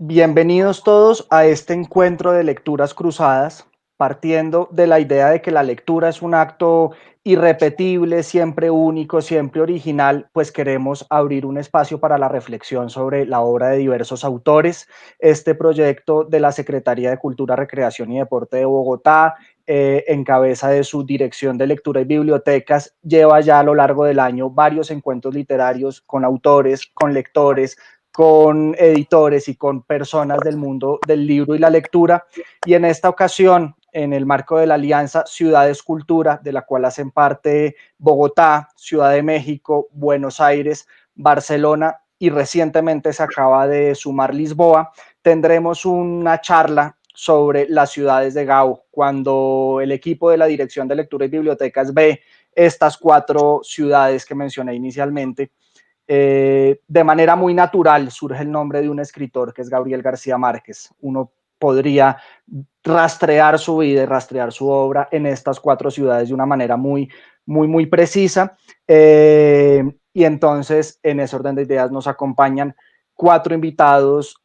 Bienvenidos todos a este encuentro de lecturas cruzadas, partiendo de la idea de que la lectura es un acto irrepetible, siempre único, siempre original, pues queremos abrir un espacio para la reflexión sobre la obra de diversos autores. Este proyecto de la Secretaría de Cultura, Recreación y Deporte de Bogotá, en cabeza de su Dirección de Lectura y Bibliotecas, lleva ya a lo largo del año varios encuentros literarios con autores, con lectores, con editores y con personas del mundo del libro y la lectura. Y en esta ocasión, en el marco de la alianza Ciudades Cultura, de la cual hacen parte Bogotá, Ciudad de México, Buenos Aires, Barcelona y recientemente se acaba de sumar Lisboa, tendremos una charla sobre las ciudades de Gao. Cuando el equipo de la Dirección de Lectura y Bibliotecas ve estas 4 ciudades que mencioné inicialmente, de manera muy natural surge el nombre de un escritor que es Gabriel García Márquez. Uno podría rastrear su vida y rastrear su obra en estas 4 ciudades de una manera muy precisa. Y entonces, en ese orden de ideas, nos acompañan 4 invitados,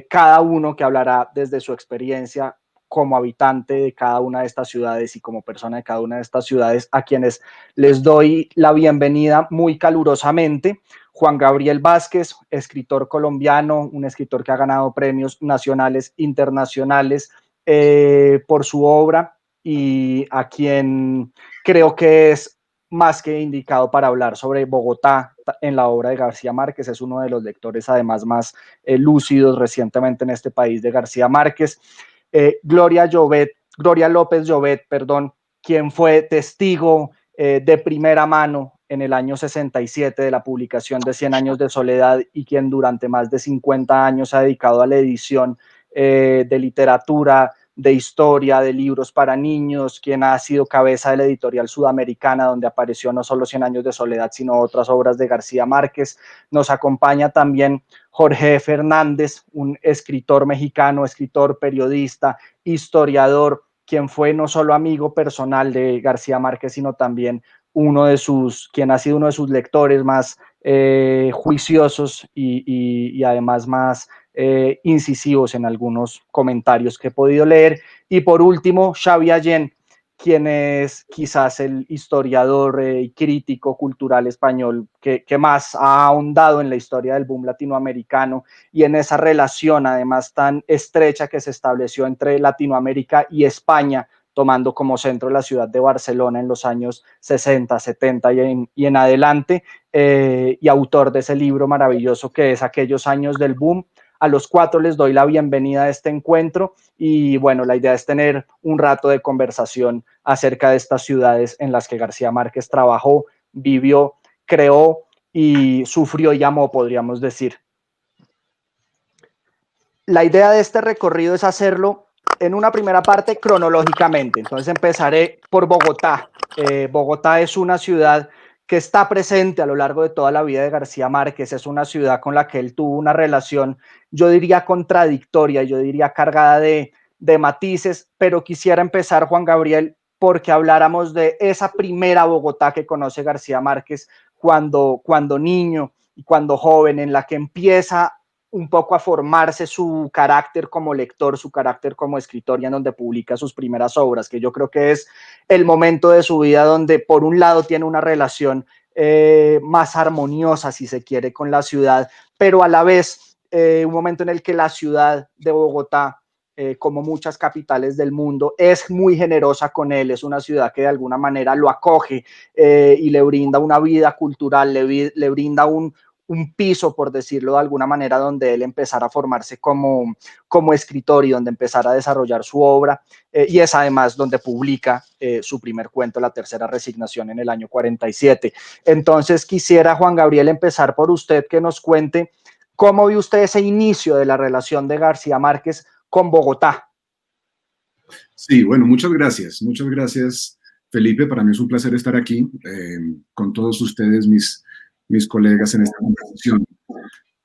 cada uno que hablará desde su experiencia como habitante de cada una de estas ciudades y como persona de cada una de estas ciudades, a quienes les doy la bienvenida muy calurosamente. Juan Gabriel Vázquez, escritor colombiano, un escritor que ha ganado premios nacionales, internacionales, por su obra y a quien creo que es más que indicado para hablar sobre Bogotá en la obra de García Márquez. Es uno de los lectores además más lúcidos recientemente en este país de García Márquez. Gloria López Llobet, perdón, quien fue testigo de primera mano en el año 67 de la publicación de 100 años de soledad y quien durante más de 50 años ha dedicado a la edición de literatura, de historia, de libros para niños, quien ha sido cabeza de la editorial sudamericana, donde apareció no solo 100 años de soledad, sino otras obras de García Márquez. Nos acompaña también Jorge Fernández, un escritor mexicano, escritor, periodista, historiador, quien fue no solo amigo personal de García Márquez, sino también quien ha sido uno de sus lectores más juiciosos y además más incisivos en algunos comentarios que he podido leer. Y por último, Xavi Allén, quien es quizás el historiador y crítico cultural español que más ha ahondado en la historia del boom latinoamericano y en esa relación además tan estrecha que se estableció entre Latinoamérica y España, tomando como centro la ciudad de Barcelona en los años 60, 70 y en adelante, y autor de ese libro maravilloso que es Aquellos años del boom. A los 4 les doy la bienvenida a este encuentro y bueno, la idea es tener un rato de conversación acerca de estas ciudades en las que García Márquez trabajó, vivió, creó y sufrió y amó, podríamos decir. La idea de este recorrido es hacerlo en una primera parte cronológicamente. Entonces empezaré por Bogotá. Bogotá es una ciudad que está presente a lo largo de toda la vida de García Márquez. Es una ciudad con la que él tuvo una relación, yo diría, contradictoria, yo diría cargada de matices, pero quisiera empezar, Juan Gabriel, porque habláramos de esa primera Bogotá que conoce García Márquez cuando niño y cuando joven, en la que empieza un poco a formarse su carácter como lector, su carácter como escritor y en donde publica sus primeras obras, que yo creo que es el momento de su vida donde por un lado tiene una relación más armoniosa, si se quiere, con la ciudad, pero a la vez un momento en el que la ciudad de Bogotá, como muchas capitales del mundo, es muy generosa con él, es una ciudad que de alguna manera lo acoge y le brinda una vida cultural, le brinda un piso, por decirlo de alguna manera, donde él empezara a formarse como escritor y donde empezara a desarrollar su obra, y es además donde publica su primer cuento, La Tercera Resignación, en el año 47. Entonces quisiera, Juan Gabriel, empezar por usted, que nos cuente cómo vio usted ese inicio de la relación de García Márquez con Bogotá. Sí, bueno, muchas gracias, Felipe. Para mí es un placer estar aquí con todos ustedes, mis colegas en esta conversación.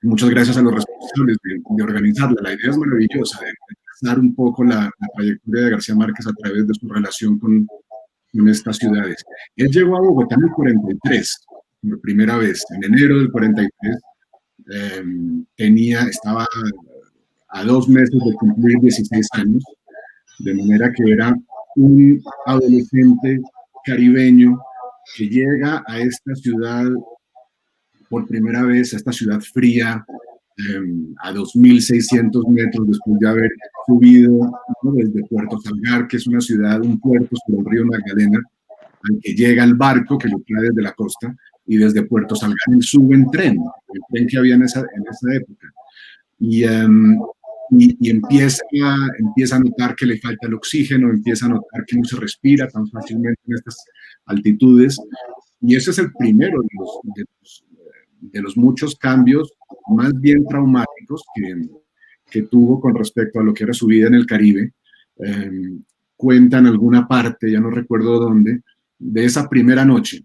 Muchas gracias a los responsables de organizarla. La idea es maravillosa, de trazar un poco la trayectoria de García Márquez a través de su relación con estas ciudades. Él llegó a Bogotá en el 43, por primera vez, en enero del 43. Estaba a 2 meses de cumplir 16 años, de manera que era un adolescente caribeño que llega a esta ciudad por primera vez, a esta ciudad fría, a 2.600 metros después de haber subido, ¿no?, desde Puerto Salgar, que es una ciudad, un puerto sobre el río Magdalena, al que llega el barco que lo trae desde la costa, y desde Puerto Salgar él sube en tren, el tren que había en esa época. Y, empieza a notar que le falta el oxígeno, empieza a notar que no se respira tan fácilmente en estas altitudes. Y ese es el primero de los muchos cambios más bien traumáticos que tuvo con respecto a lo que era su vida en el Caribe. Cuenta en alguna parte, ya no recuerdo dónde, de esa primera noche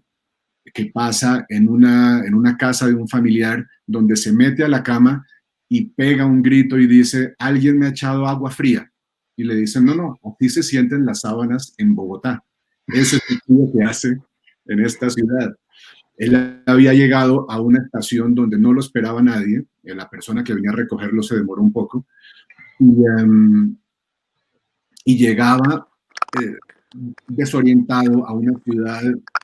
que pasa en una casa de un familiar, donde se mete a la cama y pega un grito y dice: alguien me ha echado agua fría. Y le dicen: no, no, así se sienten las sábanas en Bogotá. Ese es el frío que hace en esta ciudad. Él había llegado a una estación donde no lo esperaba nadie, la persona que venía a recogerlo se demoró un poco, y llegaba desorientado a una ciudad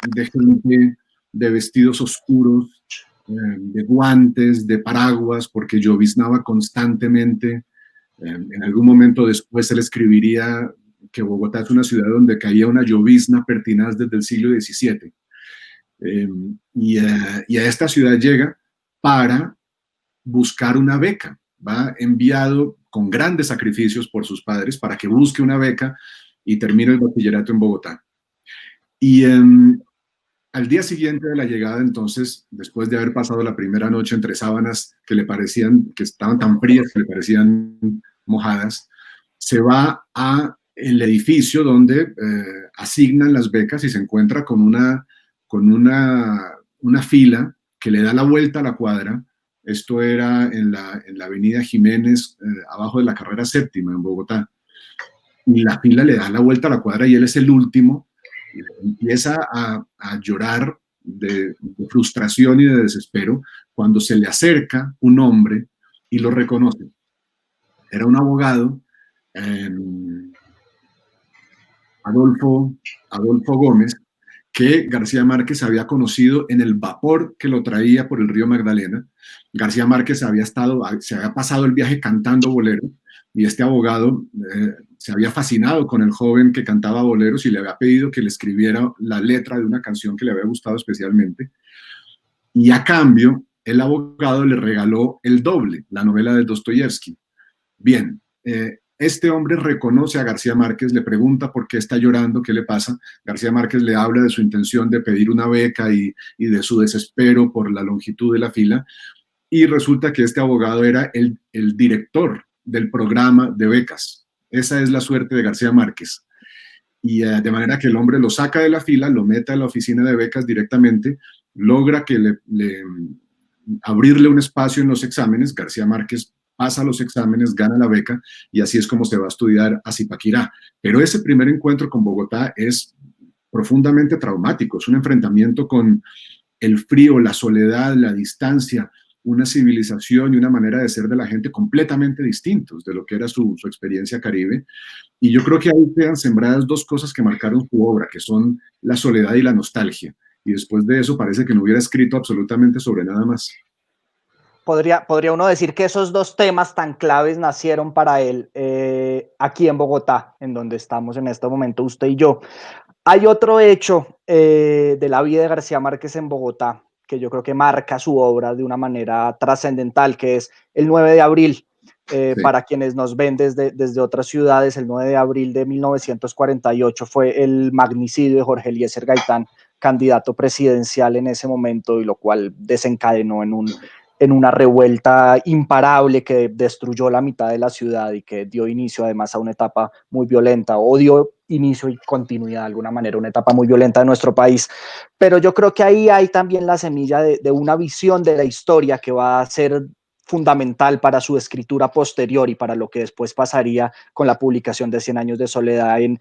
de gente de vestidos oscuros, de guantes, de paraguas, porque lloviznaba constantemente. En algún momento después él escribiría que Bogotá es una ciudad donde caía una llovizna pertinaz desde el siglo XVII. Y a esta ciudad llega para buscar una beca. Va enviado con grandes sacrificios por sus padres para que busque una beca y termine el bachillerato en Bogotá. Y al día siguiente de la llegada, entonces, después de haber pasado la primera noche entre sábanas que le parecían, que estaban tan frías que le parecían mojadas, se va a el edificio donde asignan las becas y se encuentra con una fila que le da la vuelta a la cuadra. Esto era en la avenida Jiménez, abajo de la carrera séptima en Bogotá. Y la fila le da la vuelta a la cuadra y él es el último. Y empieza a llorar de frustración y de desespero cuando se le acerca un hombre y lo reconoce. Era un abogado, Adolfo Gómez, que García Márquez había conocido en el vapor que lo traía por el río Magdalena. García Márquez se había pasado el viaje cantando boleros, y este abogado se había fascinado con el joven que cantaba boleros y le había pedido que le escribiera la letra de una canción que le había gustado especialmente. Y a cambio, el abogado le regaló El doble, la novela de Dostoyevsky. Bien, este hombre reconoce a García Márquez, le pregunta por qué está llorando, qué le pasa. García Márquez le habla de su intención de pedir una beca y de su desespero por la longitud de la fila, y resulta que este abogado era el director del programa de becas. Esa es la suerte de García Márquez. Y de manera que el hombre lo saca de la fila, lo mete a la oficina de becas directamente, logra que abrirle un espacio en los exámenes. García Márquez pasa los exámenes, gana la beca, y así es como se va a estudiar a Zipaquirá. Pero ese primer encuentro con Bogotá es profundamente traumático, es un enfrentamiento con el frío, la soledad, la distancia, una civilización y una manera de ser de la gente completamente distintos de lo que era su experiencia caribe. Y yo creo que ahí quedan sembradas dos cosas que marcaron su obra, que son la soledad y la nostalgia. Y después de eso parece que no hubiera escrito absolutamente sobre nada más. Podría uno decir que esos dos temas tan claves nacieron para él aquí en Bogotá, en donde estamos en este momento usted y yo. Hay otro hecho de la vida de García Márquez en Bogotá que yo creo que marca su obra de una manera trascendental, que es el 9 de abril. Sí. Para quienes nos ven desde otras ciudades, el 9 de abril de 1948 fue el magnicidio de Jorge Eliezer Gaitán, candidato presidencial en ese momento, y lo cual desencadenó en una revuelta imparable que destruyó la mitad de la ciudad y que dio inicio además a una etapa muy violenta, o dio inicio y continuidad de alguna manera, una etapa muy violenta de nuestro país. Pero yo creo que ahí hay también la semilla de una visión de la historia que va a ser fundamental para su escritura posterior y para lo que después pasaría con la publicación de 100 años de soledad en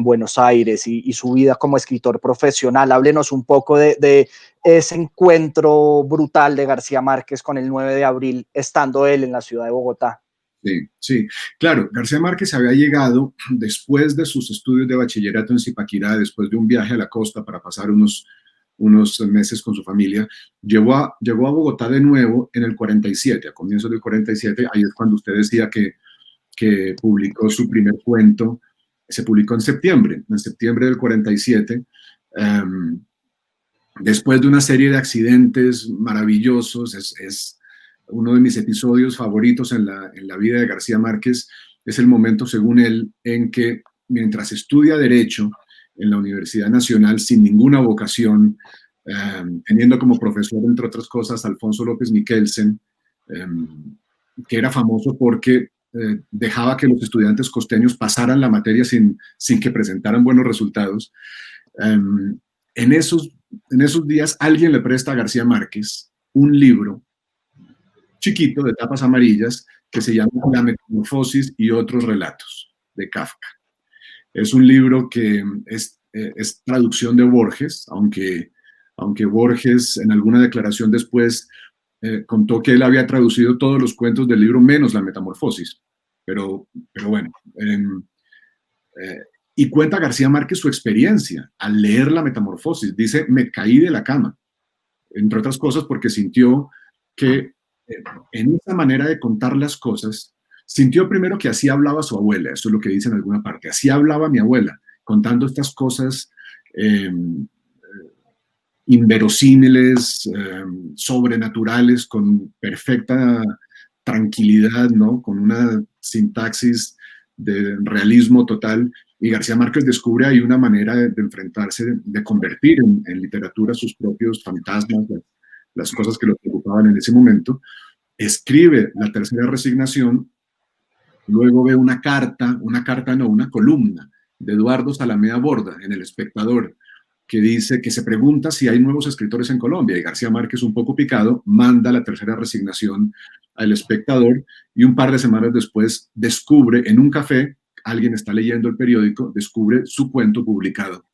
Buenos Aires y su vida como escritor profesional. Háblenos un poco de ese encuentro brutal de García Márquez con el 9 de abril, estando él en la ciudad de Bogotá. Sí, sí, claro, García Márquez había llegado después de sus estudios de bachillerato en Zipaquirá, después de un viaje a la costa para pasar unos meses con su familia, llegó a Bogotá de nuevo en el 47, a comienzos del 47, ahí es cuando usted decía que publicó su primer cuento, se publicó en septiembre del 47, después de una serie de accidentes maravillosos. Es uno de mis episodios favoritos en la vida de García Márquez, es el momento, según él, en que mientras estudia Derecho en la Universidad Nacional sin ninguna vocación, teniendo como profesor, entre otras cosas, Alfonso López Miquelsen, que era famoso porque dejaba que los estudiantes costeños pasaran la materia sin que presentaran buenos resultados. Um, en, esos, en esos días alguien le presta a García Márquez un libro chiquito de tapas amarillas que se llama La Metamorfosis y otros relatos de Kafka. Es un libro que es traducción de Borges, aunque Borges en alguna declaración después contó que él había traducido todos los cuentos del libro menos La Metamorfosis. Pero bueno, eh, y cuenta García Márquez su experiencia al leer La Metamorfosis. Dice, me caí de la cama, entre otras cosas porque sintió que en esa manera de contar las cosas, sintió primero que así hablaba su abuela, eso es lo que dice en alguna parte, así hablaba mi abuela, contando estas cosas inverosímiles, sobrenaturales, con perfecta tranquilidad, ¿no? Con una sintaxis de realismo total. Y García Márquez descubre ahí una manera de enfrentarse, de convertir en literatura sus propios fantasmas, las cosas que lo preocupaban en ese momento. Escribe La Tercera Resignación, luego ve una carta no, una columna de Eduardo Salamea Borda en El Espectador, que dice que se pregunta si hay nuevos escritores en Colombia, y García Márquez, un poco picado, manda La Tercera Resignación al Espectador, y un par de semanas después descubre en un café, alguien está leyendo el periódico, descubre su cuento publicado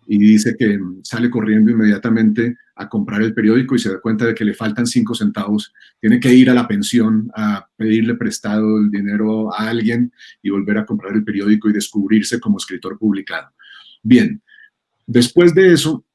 y dice que sale corriendo inmediatamente a comprar el periódico y se da cuenta de que le faltan 5 centavos, tiene que ir a la pensión a pedirle prestado el dinero a alguien y volver a comprar el periódico y descubrirse como escritor publicado. Bien, después de eso,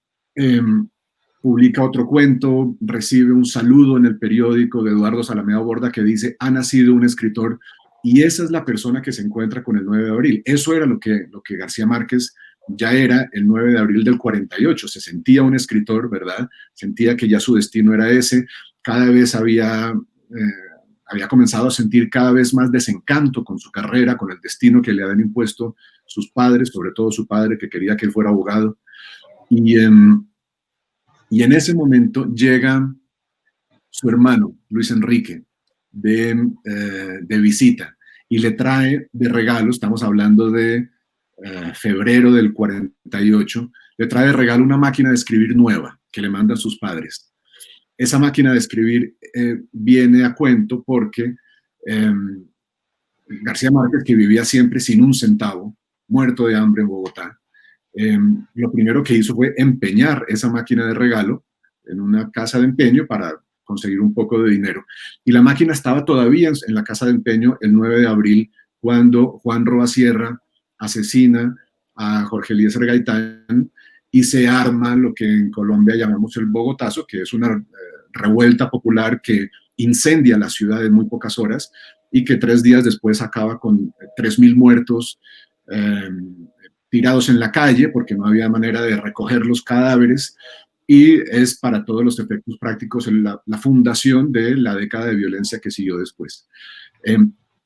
publica otro cuento, recibe un saludo en el periódico de Eduardo Salamea Borda que dice, ha nacido un escritor, y esa es la persona que se encuentra con el 9 de abril. Eso era lo que García Márquez ya era el 9 de abril del 48, se sentía un escritor, ¿verdad? Sentía que ya su destino era ese, cada vez había comenzado a sentir cada vez más desencanto con su carrera, con el destino que le habían impuesto sus padres, sobre todo su padre, que quería que él fuera abogado. Y en ese momento llega su hermano, Luis Enrique, de visita, y le trae de regalo, estamos hablando de febrero del 48, le trae de regalo una máquina de escribir nueva que le mandan sus padres. Esa máquina de escribir viene a cuento porque García Márquez, que vivía siempre sin un centavo, muerto de hambre en Bogotá, lo primero que hizo fue empeñar esa máquina de regalo en una casa de empeño para conseguir un poco de dinero. Y la máquina estaba todavía en la casa de empeño el 9 de abril, cuando Juan Roa Sierra asesina a Jorge Eliezer Gaitán y se arma lo que en Colombia llamamos el Bogotazo, que es una revuelta popular que incendia la ciudad en muy pocas horas y que 3 días después acaba con 3.000 muertos, tirados en la calle porque no había manera de recoger los cadáveres, y es para todos los efectos prácticos la fundación de la década de violencia que siguió después.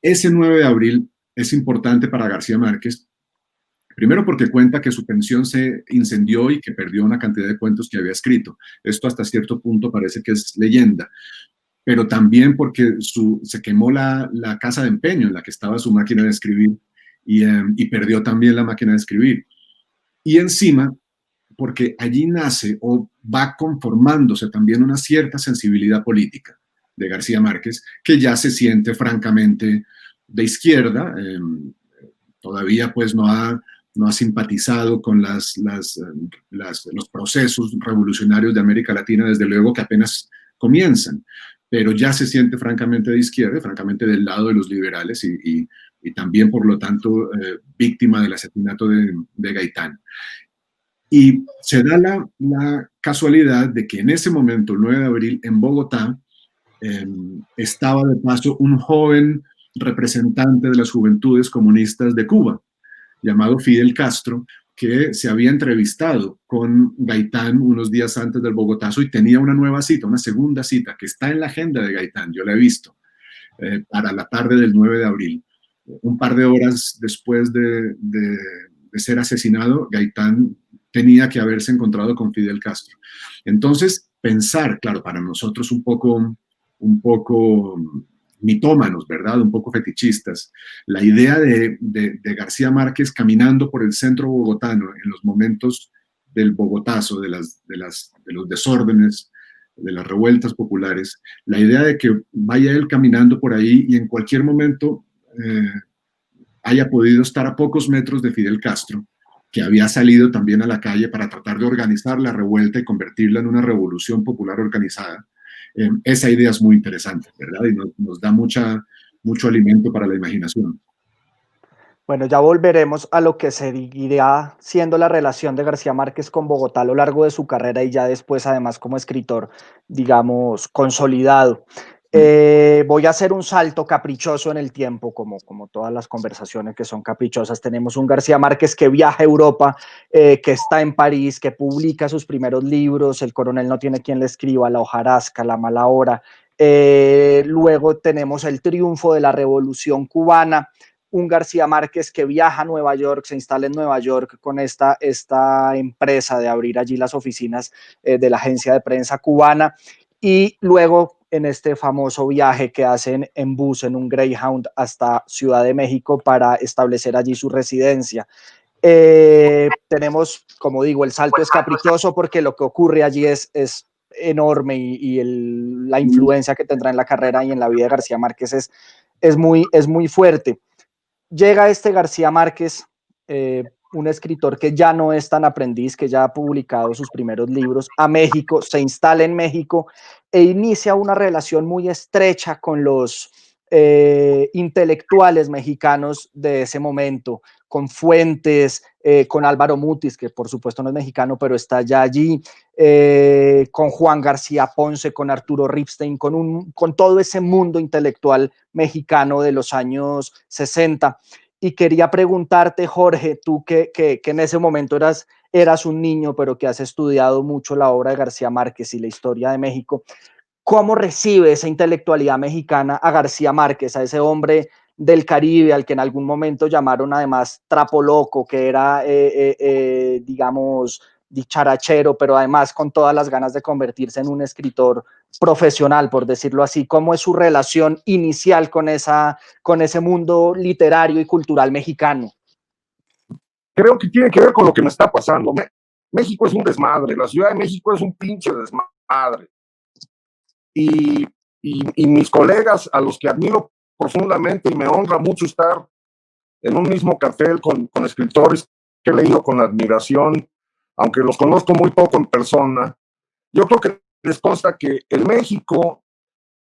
Ese 9 de abril es importante para García Márquez, primero porque cuenta que su pensión se incendió y que perdió una cantidad de cuentos que había escrito. Esto hasta cierto punto parece que es leyenda, pero también porque se quemó la casa de empeño en la que estaba su máquina de escribir, y perdió también la máquina de escribir. Y encima, porque allí nace o va conformándose también una cierta sensibilidad política de García Márquez, que ya se siente francamente de izquierda, todavía pues no ha simpatizado con los procesos revolucionarios de América Latina, desde luego que apenas comienzan, pero ya se siente francamente de izquierda, francamente del lado de los liberales y también, por lo tanto, víctima del asesinato de Gaitán. Y se da la casualidad de que en ese momento, el 9 de abril, en Bogotá, estaba de paso un joven representante de las juventudes comunistas de Cuba, llamado Fidel Castro, que se había entrevistado con Gaitán unos días antes del Bogotazo y tenía una nueva cita, una segunda cita, que está en la agenda de Gaitán, yo la he visto, para la tarde del 9 de abril. Un par de horas después de ser asesinado, Gaitán tenía que haberse encontrado con Fidel Castro. Entonces, pensar, claro, para nosotros un poco mitómanos, ¿verdad? Un poco fetichistas. La idea de García Márquez caminando por el centro bogotano en los momentos del Bogotazo, de los desórdenes, de las revueltas populares, la idea de que vaya él caminando por ahí y en cualquier momento haya podido estar a pocos metros de Fidel Castro, que había salido también a la calle para tratar de organizar la revuelta y convertirla en una revolución popular organizada. Esa idea es muy interesante, ¿verdad? Y nos da mucho alimento para la imaginación. Bueno, ya volveremos a lo que seguirá siendo la relación de García Márquez con Bogotá a lo largo de su carrera y ya después, además, como escritor, digamos, consolidado. Voy a hacer un salto caprichoso en el tiempo, como todas las conversaciones que son caprichosas. Tenemos un García Márquez que viaja a Europa, que está en París, que publica sus primeros libros, El coronel no tiene quien le escriba, La hojarasca, La mala hora. Luego tenemos el triunfo de la Revolución Cubana, un García Márquez que viaja a Nueva York, se instala en Nueva York con esta empresa de abrir allí las oficinas de la agencia de prensa cubana, y luego en este famoso viaje que hacen en bus, en un Greyhound, hasta Ciudad de México para establecer allí su residencia. Tenemos, como digo, el salto es caprichoso porque lo que ocurre allí es enorme y la influencia que tendrá en la carrera y en la vida de García Márquez es muy fuerte. Llega este García Márquez, un escritor que ya no es tan aprendiz, que ya ha publicado sus primeros libros, a México, se instala en México e inicia una relación muy estrecha con los intelectuales mexicanos de ese momento, con Fuentes, con Álvaro Mutis, que por supuesto no es mexicano, pero está ya allí, con Juan García Ponce, con Arturo Ripstein, con todo ese mundo intelectual mexicano de los años 60. Y quería preguntarte, Jorge, tú que en ese momento eras un niño, pero que has estudiado mucho la obra de García Márquez y la historia de México, ¿cómo recibe esa intelectualidad mexicana a García Márquez, a ese hombre del Caribe, al que en algún momento llamaron además trapo loco, que era, digamos, dicharachero, pero además con todas las ganas de convertirse en un escritor profesional, por decirlo así? ¿Cómo es su relación inicial con ese mundo literario y cultural mexicano? Creo que tiene que ver con lo que me está pasando. México es un desmadre, la Ciudad de México es un pinche desmadre. Y, y mis colegas, a los que admiro profundamente y me honra mucho estar en un mismo cartel con escritores que he leído con admiración, aunque los conozco muy poco en persona, yo creo que les consta que en México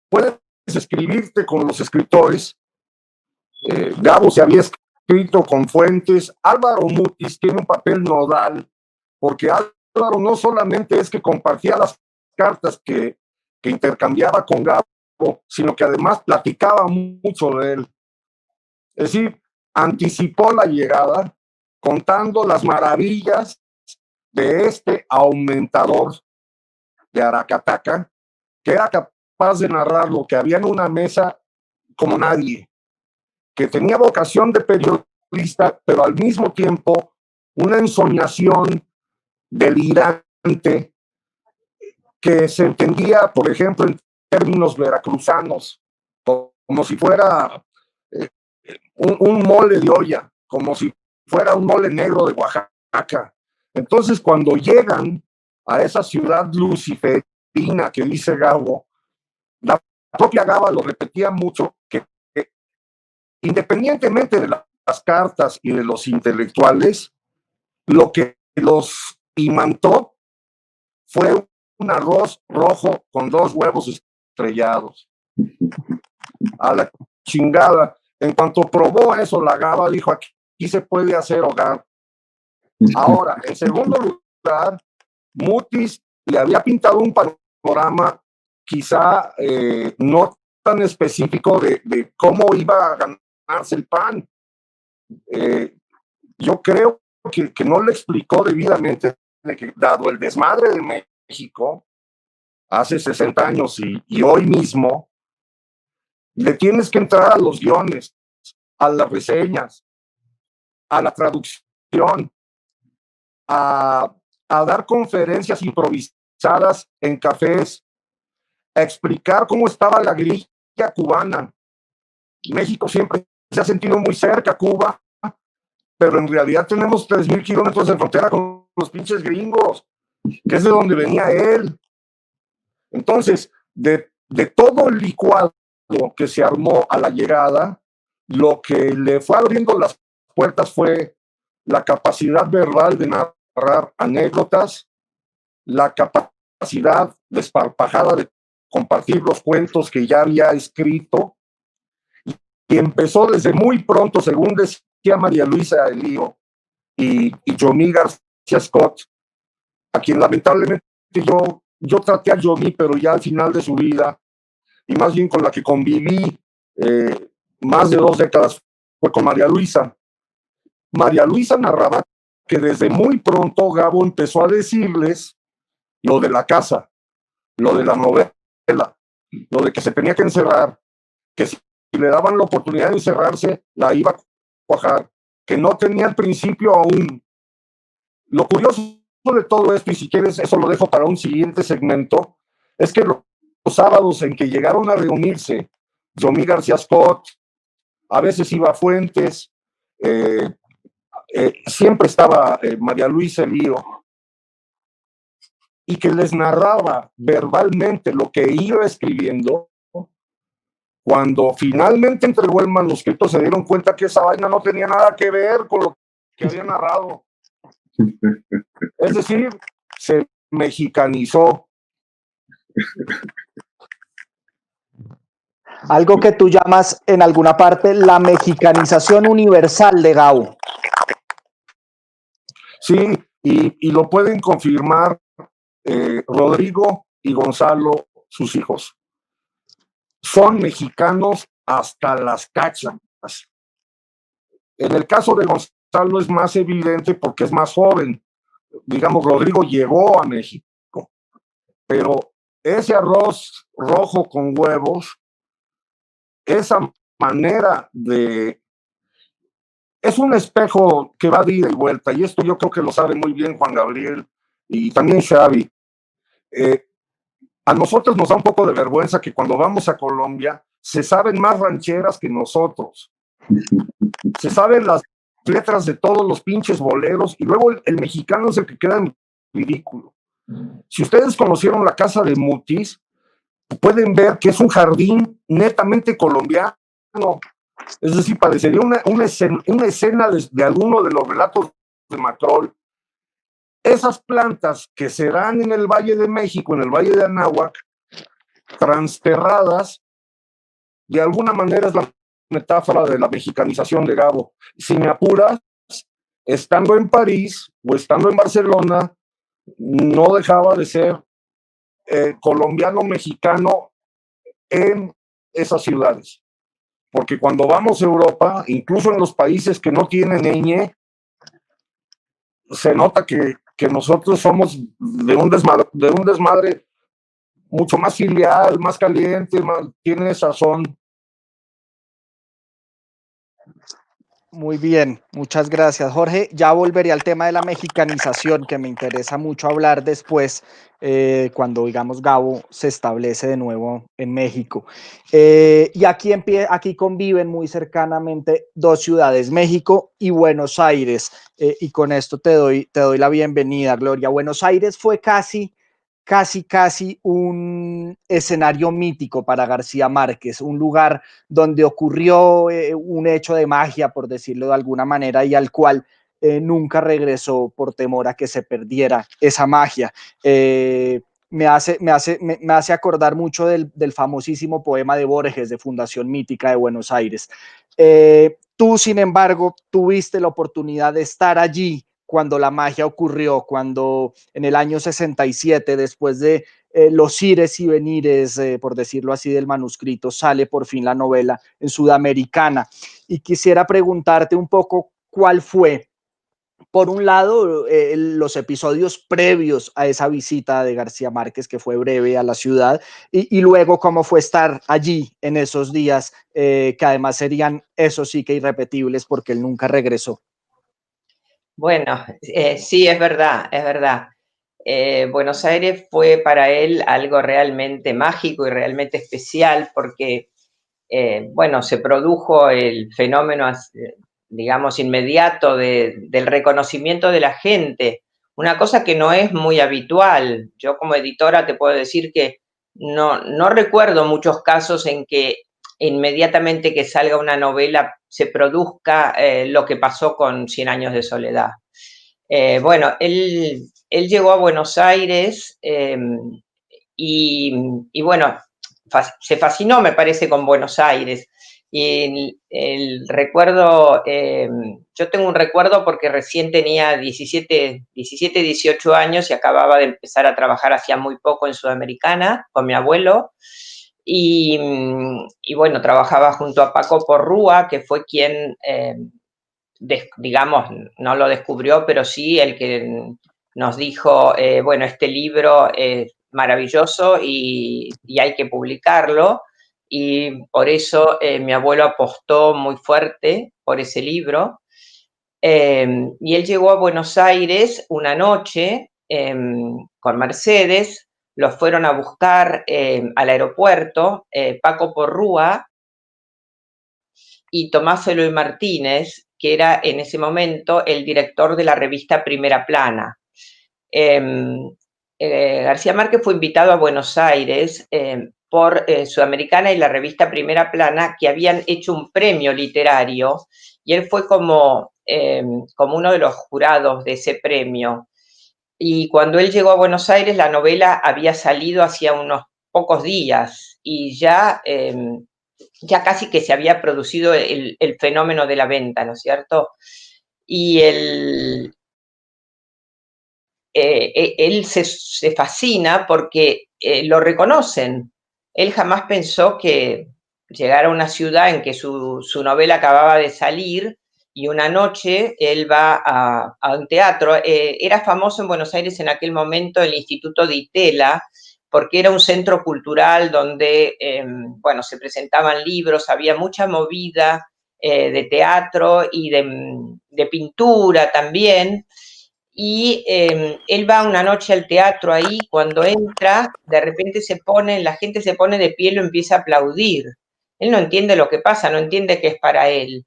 puedes escribirte con los escritores. Gabo se había escrito con Fuentes. Álvaro Mutis tiene un papel nodal, porque Álvaro no solamente es que compartía las cartas que intercambiaba con Gabo, sino que además platicaba mucho de él. Es decir, anticipó la llegada contando las maravillas de este aumentador de Aracataca, que era capaz de narrar lo que había en una mesa como nadie, que tenía vocación de periodista, pero al mismo tiempo una ensoñación delirante que se entendía, por ejemplo, en términos veracruzanos, como si fuera un mole de olla, como si fuera un mole negro de Oaxaca. Entonces, cuando llegan a esa ciudad luciferina que dice Gabo, la propia Gaba lo repetía mucho, que independientemente de las cartas y de los intelectuales, lo que los imantó fue un arroz rojo con 2 huevos estrellados. A la chingada. En cuanto probó eso, la GABA dijo, aquí se puede hacer hogar. Ahora, en segundo lugar, Mutis le había pintado un panorama quizá no tan específico de cómo iba a ganarse el PAN. Yo creo que no le explicó debidamente de que, dado el desmadre de México hace 60 años y hoy mismo, le tienes que entrar a los guiones, a las reseñas, a la traducción, a dar conferencias improvisadas en cafés, a explicar cómo estaba la grilla cubana. México siempre se ha sentido muy cerca a Cuba, pero en realidad tenemos 3,000 kilómetros de frontera con los pinches gringos, que es de donde venía él. Entonces, de todo el licuado que se armó a la llegada, lo que le fue abriendo las puertas fue la capacidad verbal de narrar anécdotas, la capacidad desparpajada de compartir los cuentos que ya había escrito, y empezó desde muy pronto, según decía María Luisa Elío y Yomi García Scott, a quien lamentablemente yo traté a Yomi, pero ya al final de su vida, y más bien con la que conviví más de 2 décadas, fue con María Luisa. María Luisa narraba que desde muy pronto Gabo empezó a decirles lo de la casa, lo de la novela, lo de que se tenía que encerrar, que si le daban la oportunidad de encerrarse, la iba a cuajar, que no tenía el principio aún. Lo curioso de todo esto, y si quieres eso lo dejo para un siguiente segmento, es que los sábados en que llegaron a reunirse Yomi García Scott, a veces iba a Fuentes, siempre estaba María Luisa Elío, y que les narraba verbalmente lo que iba escribiendo. Cuando finalmente entregó el manuscrito, se dieron cuenta que esa vaina no tenía nada que ver con lo que había narrado. Es decir, se mexicanizó. Algo que tú llamas en alguna parte la mexicanización universal de Gabo. Sí, y lo pueden confirmar Rodrigo y Gonzalo, sus hijos. Son mexicanos hasta las cachas. En el caso de Gonzalo es más evidente porque es más joven. Digamos, Rodrigo llegó a México, pero ese arroz rojo con huevos, esa manera de... Es un espejo que va de ida y vuelta, y esto yo creo que lo sabe muy bien Juan Gabriel y también Xavi. A nosotros nos da un poco de vergüenza que cuando vamos a Colombia se saben más rancheras que nosotros. Se saben las letras de todos los pinches boleros y luego el mexicano es el que queda en ridículo. Si ustedes conocieron la casa de Mutis, pueden ver que es un jardín netamente colombiano. Es decir, parecería una escena de alguno de los relatos de Macrol. Esas plantas que se dan en el Valle de México, en el Valle de Anáhuac, transterradas, de alguna manera es la metáfora de la mexicanización de Gabo. Si me apuras, estando en París o estando en Barcelona, no dejaba de ser colombiano-mexicano en esas ciudades. Porque cuando vamos a Europa, incluso en los países que no tienen ñ, se nota que nosotros somos de un desmadre mucho más filial, más caliente, tiene sazón. Muy bien, muchas gracias, Jorge. Ya volveré al tema de la mexicanización, que me interesa mucho hablar después, cuando, digamos, Gabo se establece de nuevo en México. Y aquí conviven muy cercanamente 2 ciudades, México y Buenos Aires. Y con esto te doy la bienvenida, Gloria. Buenos Aires fue casi un escenario mítico para García Márquez, un lugar donde ocurrió un hecho de magia, por decirlo de alguna manera, y al cual nunca regresó por temor a que se perdiera esa magia. me hace acordar mucho del famosísimo poema de Borges, de Fundación Mítica de Buenos Aires. Tú, sin embargo, tuviste la oportunidad de estar allí cuando la magia ocurrió, cuando en el año 67, después de los ires y venires, por decirlo así, del manuscrito, sale por fin la novela en Sudamericana. Y quisiera preguntarte un poco cuál fue, por un lado, los episodios previos a esa visita de García Márquez, que fue breve a la ciudad, y luego cómo fue estar allí en esos días, que además serían, eso sí que irrepetibles, porque él nunca regresó. Bueno, sí, es verdad, es verdad. Buenos Aires fue para él algo realmente mágico y realmente especial porque, bueno, se produjo el fenómeno, digamos, inmediato del reconocimiento de la gente, una cosa que no es muy habitual. Yo como editora te puedo decir que no recuerdo muchos casos en que inmediatamente que salga una novela se produzca lo que pasó con Cien años de soledad. Bueno, él llegó a Buenos Aires y bueno, se fascinó, me parece, con Buenos Aires. Y el recuerdo, yo tengo un recuerdo porque recién tenía 17, 18 años y acababa de empezar a trabajar hacía muy poco en Sudamericana con mi abuelo. Y bueno, trabajaba junto a Paco Porrúa, que fue quien, digamos, no lo descubrió, pero sí el que nos dijo, bueno, este libro es maravilloso y hay que publicarlo. Y por eso mi abuelo apostó muy fuerte por ese libro. Y él llegó a Buenos Aires una noche con Mercedes, los fueron a buscar al aeropuerto, Paco Porrúa y Tomás Eloy Martínez, que era en ese momento el director de la revista Primera Plana. García Márquez fue invitado a Buenos Aires por Sudamericana y la revista Primera Plana, que habían hecho un premio literario, y él fue como uno de los jurados de ese premio. Y cuando él llegó a Buenos Aires, la novela había salido hacía unos pocos días y ya casi que se había producido el fenómeno de la venta, ¿no es cierto? Y él se fascina porque lo reconocen. Él jamás pensó que llegara a una ciudad en que su novela acababa de salir y una noche él va a un teatro. Era famoso en Buenos Aires en aquel momento el Instituto de Itela, porque era un centro cultural donde, bueno, se presentaban libros, había mucha movida de teatro y de pintura también. Y él va una noche al teatro ahí, cuando entra, de repente la gente se pone de pie y lo empieza a aplaudir. Él no entiende lo que pasa, no entiende que es para él.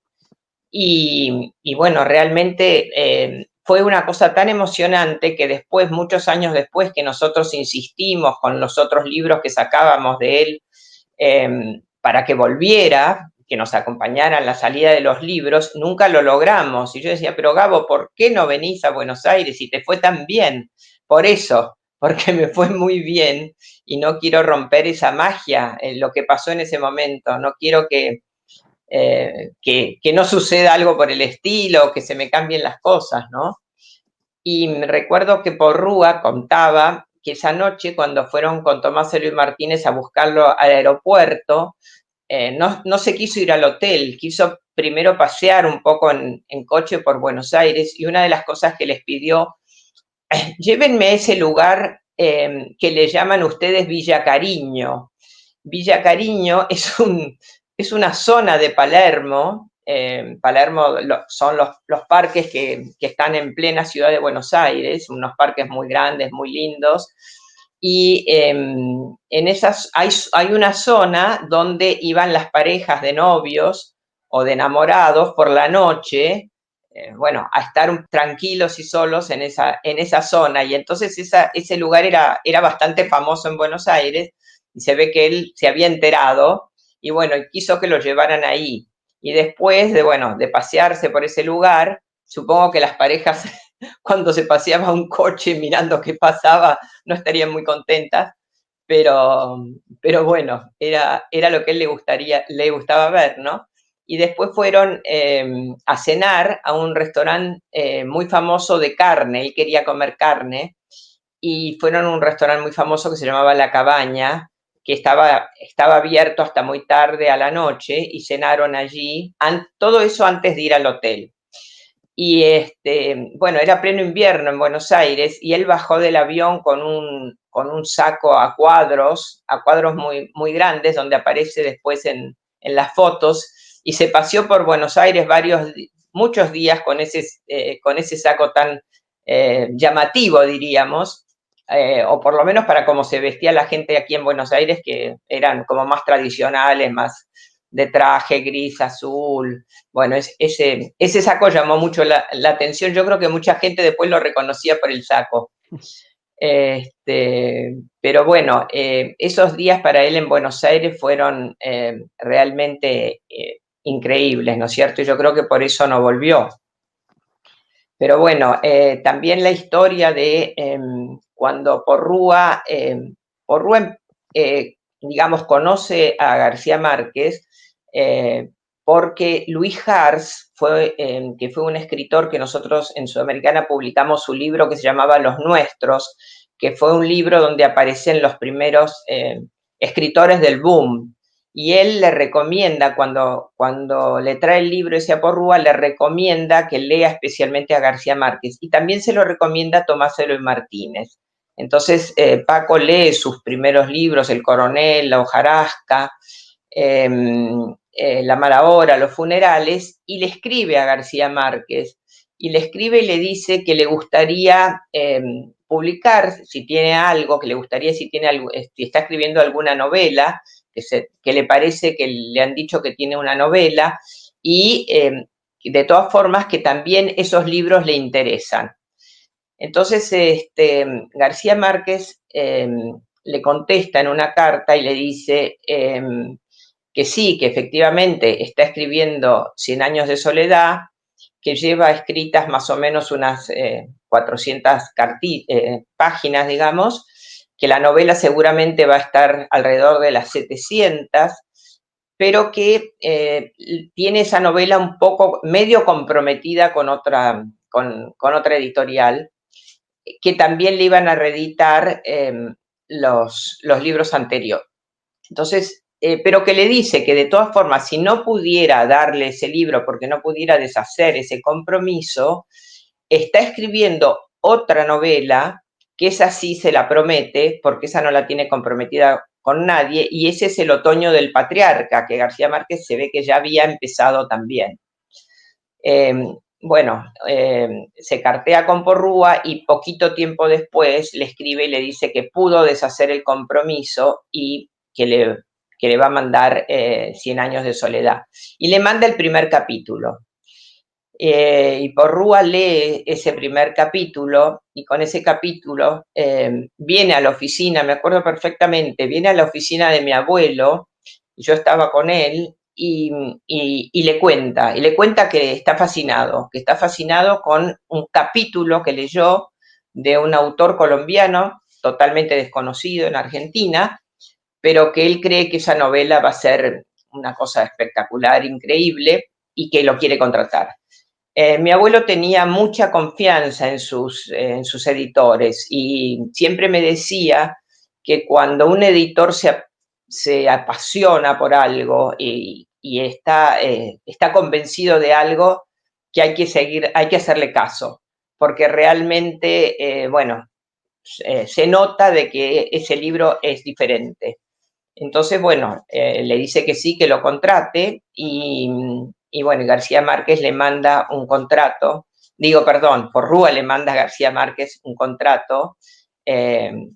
Y bueno, realmente fue una cosa tan emocionante que después, muchos años después, que nosotros insistimos con los otros libros que sacábamos de él para que volviera, que nos acompañara en la salida de los libros, nunca lo logramos. Y yo decía, pero Gabo, ¿por qué no venís a Buenos Aires si te fue tan bien? Por eso, porque me fue muy bien y no quiero romper esa magia, lo que pasó en ese momento. No quiero que no suceda algo por el estilo, que se me cambien las cosas, ¿no? Y me recuerdo que Porrúa contaba que esa noche, cuando fueron con Tomás Eloy Martínez a buscarlo al aeropuerto, no se quiso ir al hotel, quiso primero pasear un poco en coche por Buenos Aires, y una de las cosas que les pidió, llévenme a ese lugar que le llaman ustedes Villa Cariño. Villa Cariño es una zona de Palermo. Palermo son los parques que están en plena ciudad de Buenos Aires, unos parques muy grandes, muy lindos. Y en esas hay una zona donde iban las parejas de novios o de enamorados por la noche, bueno, a estar tranquilos y solos en esa zona. Y entonces ese lugar era bastante famoso en Buenos Aires, y se ve que él se había enterado y bueno, quiso que lo llevaran ahí. Y después bueno, de pasearse por ese lugar, supongo que las parejas cuando se paseaba un coche mirando qué pasaba, no estarían muy contentas, pero bueno, era lo que él le gustaba ver, ¿no? Y después fueron a cenar a un restaurante muy famoso de carne, él quería comer carne, y fueron a un restaurante muy famoso que se llamaba La Cabaña, que estaba abierto hasta muy tarde a la noche, y cenaron allí, todo eso antes de ir al hotel. Y bueno, era pleno invierno en Buenos Aires, y él bajó del avión con un saco a cuadros muy, muy grandes, donde aparece después en las fotos, y se paseó por Buenos Aires muchos días con ese saco tan llamativo, diríamos, o por lo menos para cómo se vestía la gente aquí en Buenos Aires, que eran como más tradicionales, más de traje gris, azul. Bueno, ese saco llamó mucho la atención. Yo creo que mucha gente después lo reconocía por el saco. Pero bueno, esos días para él en Buenos Aires fueron realmente increíbles, ¿no es cierto? Y yo creo que por eso no volvió. Pero bueno, también la historia de cuando Porrúa, digamos, conoce a García Márquez, porque Luis Hars, que fue un escritor que nosotros en Sudamericana publicamos su libro que se llamaba Los Nuestros, que fue un libro donde aparecen los primeros escritores del boom. Y él le recomienda, cuando le trae el libro ese a Porrúa, le recomienda que lea especialmente a García Márquez. Y también se lo recomienda a Tomás Eloy Martínez. Entonces, Paco lee sus primeros libros, El Coronel, La Hojarasca, La Mala Hora, Los Funerales, y le escribe a García Márquez. Y le escribe y le dice que le gustaría publicar, si tiene algo, que le gustaría, si está escribiendo alguna novela, que le parece que le han dicho que tiene una novela, y de todas formas que también esos libros le interesan. Entonces, García Márquez le contesta en una carta y le dice que sí, que efectivamente está escribiendo 100 años de soledad, que lleva escritas más o menos unas 400 páginas, digamos, que la novela seguramente va a estar alrededor de las 700, pero que tiene esa novela un poco medio comprometida con otra editorial, que también le iban a reeditar los libros anteriores. Entonces, pero que le dice que de todas formas, si no pudiera darle ese libro porque no pudiera deshacer ese compromiso, está escribiendo otra novela, que esa sí se la promete, porque esa no la tiene comprometida con nadie, y ese es El Otoño del Patriarca, que García Márquez se ve que ya había empezado también. Bueno, se cartea con Porrúa, y poquito tiempo después le escribe y le dice que pudo deshacer el compromiso y que le va a mandar 100 años de soledad. Y le manda el primer capítulo. Y Porrúa lee ese primer capítulo, y con ese capítulo viene a la oficina, me acuerdo perfectamente, viene a la oficina de mi abuelo, y yo estaba con él, y le cuenta que está fascinado con un capítulo que leyó de un autor colombiano totalmente desconocido en Argentina, pero que él cree que esa novela va a ser una cosa espectacular, increíble, y que lo quiere contratar. Mi abuelo tenía mucha confianza en sus editores, y siempre me decía que cuando un editor se apasiona por algo y está convencido de algo, que hay que hacerle caso, porque realmente, bueno, se nota de que ese libro es diferente. Entonces, bueno, le dice que sí, que lo contrate, y bueno, García Márquez le manda un contrato, Porrúa le manda a García Márquez un contrato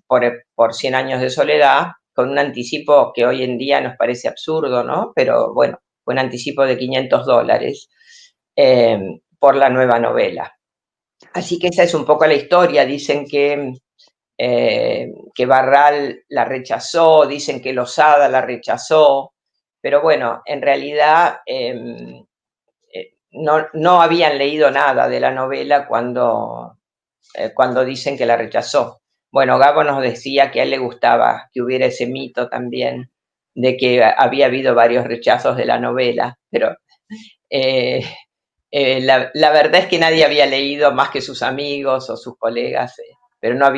por 100 años de soledad, con un anticipo que hoy en día nos parece absurdo, ¿no? Pero bueno, fue un anticipo de $500 por la nueva novela. Así que esa es un poco la historia. Dicen que Barral la rechazó, dicen que Losada la rechazó, pero bueno, en realidad no habían leído nada de la novela cuando cuando dicen que la rechazó. Bueno, Gabo nos decía que a él le gustaba que hubiera ese mito también de que había habido varios rechazos de la novela, pero la verdad es que nadie había leído más que sus amigos o sus colegas, pero no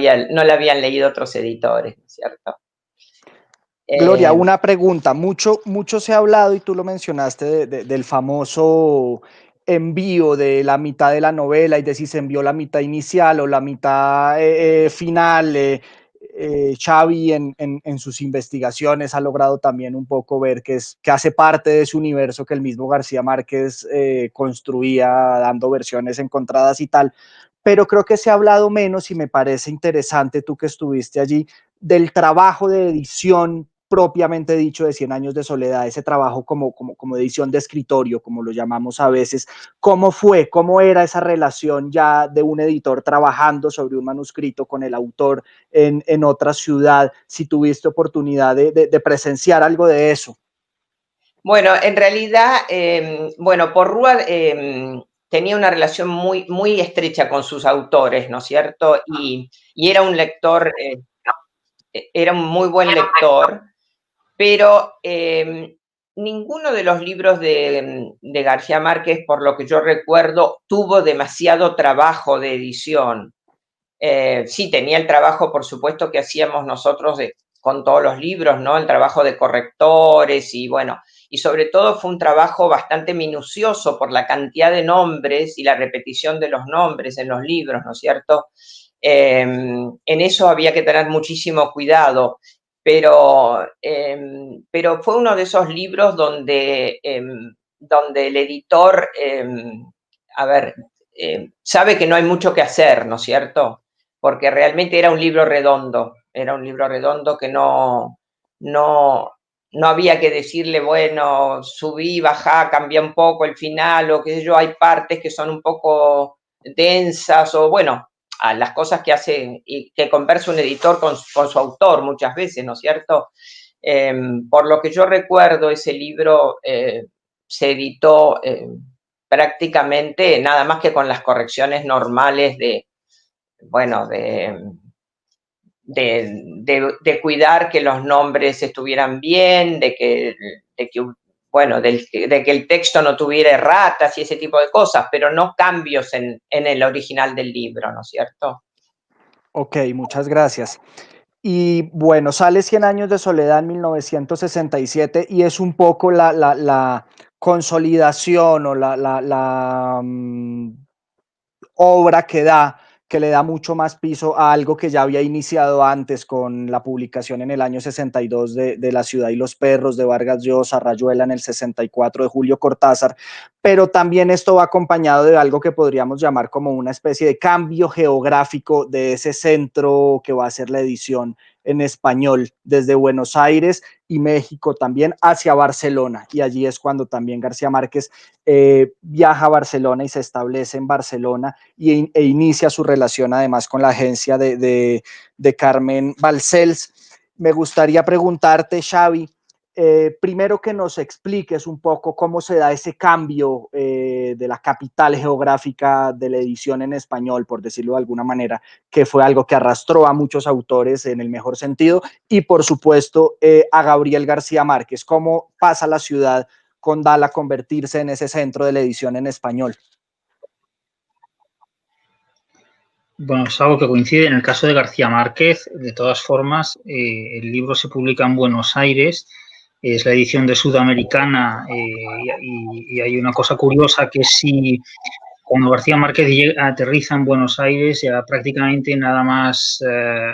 la habían leído otros editores, ¿no es cierto? Gloria, una pregunta. Mucho se ha hablado, y tú lo mencionaste, del famoso envío de la mitad de la novela y de si se envió la mitad inicial o la mitad final. Xavi en sus investigaciones ha logrado también un poco ver que hace parte de ese universo que el mismo García Márquez construía, dando versiones encontradas y tal. Pero creo que se ha hablado menos, y me parece interesante, tú que estuviste allí, del trabajo de edición propiamente dicho de 100 años de soledad, ese trabajo como edición de escritorio, como lo llamamos a veces. ¿Cómo fue? ¿Cómo era esa relación ya de un editor trabajando sobre un manuscrito con el autor en otra ciudad? Si tuviste oportunidad de presenciar algo de eso. Bueno, en realidad, bueno, Porrúa tenía una relación muy, muy estrecha con sus autores, ¿no es cierto? Y era un lector, era un muy buen lector, pero ninguno de los libros de García Márquez, por lo que yo recuerdo, tuvo demasiado trabajo de edición. Sí, tenía el trabajo, por supuesto, que hacíamos nosotros con todos los libros, ¿no? El trabajo de correctores y bueno, y sobre todo fue un trabajo bastante minucioso por la cantidad de nombres y la repetición de los nombres en los libros, ¿no es cierto? En eso había que tener muchísimo cuidado, pero fue uno de esos libros donde, donde el editor, a ver, sabe que no hay mucho que hacer, ¿no es cierto? Porque realmente era un libro redondo que no había que decirle, bueno, subí, bajá, cambia un poco el final, o qué sé yo, hay partes que son un poco densas, o bueno, a las cosas que hace y que conversa un editor con su autor muchas veces, ¿no es cierto? Por lo que yo recuerdo, ese libro se editó prácticamente nada más que con las correcciones normales de, bueno, de cuidar que los nombres estuvieran bien, de que bueno, de que el texto no tuviera erratas y ese tipo de cosas, pero no cambios en el original del libro, ¿no es cierto? Ok, muchas gracias. Y bueno, sale 100 años de soledad en 1967 y es un poco la consolidación o obra que le da mucho más piso a algo que ya había iniciado antes con la publicación en el año 62 de La ciudad y los perros de Vargas Llosa, Rayuela en el 64 de Julio Cortázar, pero también esto va acompañado de algo que podríamos llamar como una especie de cambio geográfico de ese centro que va a ser la edición en español, desde Buenos Aires y México también hacia Barcelona, y allí es cuando también García Márquez viaja a Barcelona y se establece en Barcelona e inicia su relación además con la agencia de Carmen Balcells. Me gustaría preguntarte, Xavi, primero que nos expliques un poco cómo se da ese cambio de la capital geográfica de la edición en español, por decirlo de alguna manera, que fue algo que arrastró a muchos autores en el mejor sentido, y por supuesto a Gabriel García Márquez. ¿Cómo pasa la ciudad condal a convertirse en ese centro de la edición en español? Bueno, es algo que coincide en el caso de García Márquez. De todas formas, el libro se publica en Buenos Aires, es la edición de Sudamericana, y hay una cosa curiosa que si cuando García Márquez aterriza en Buenos Aires, ya prácticamente nada más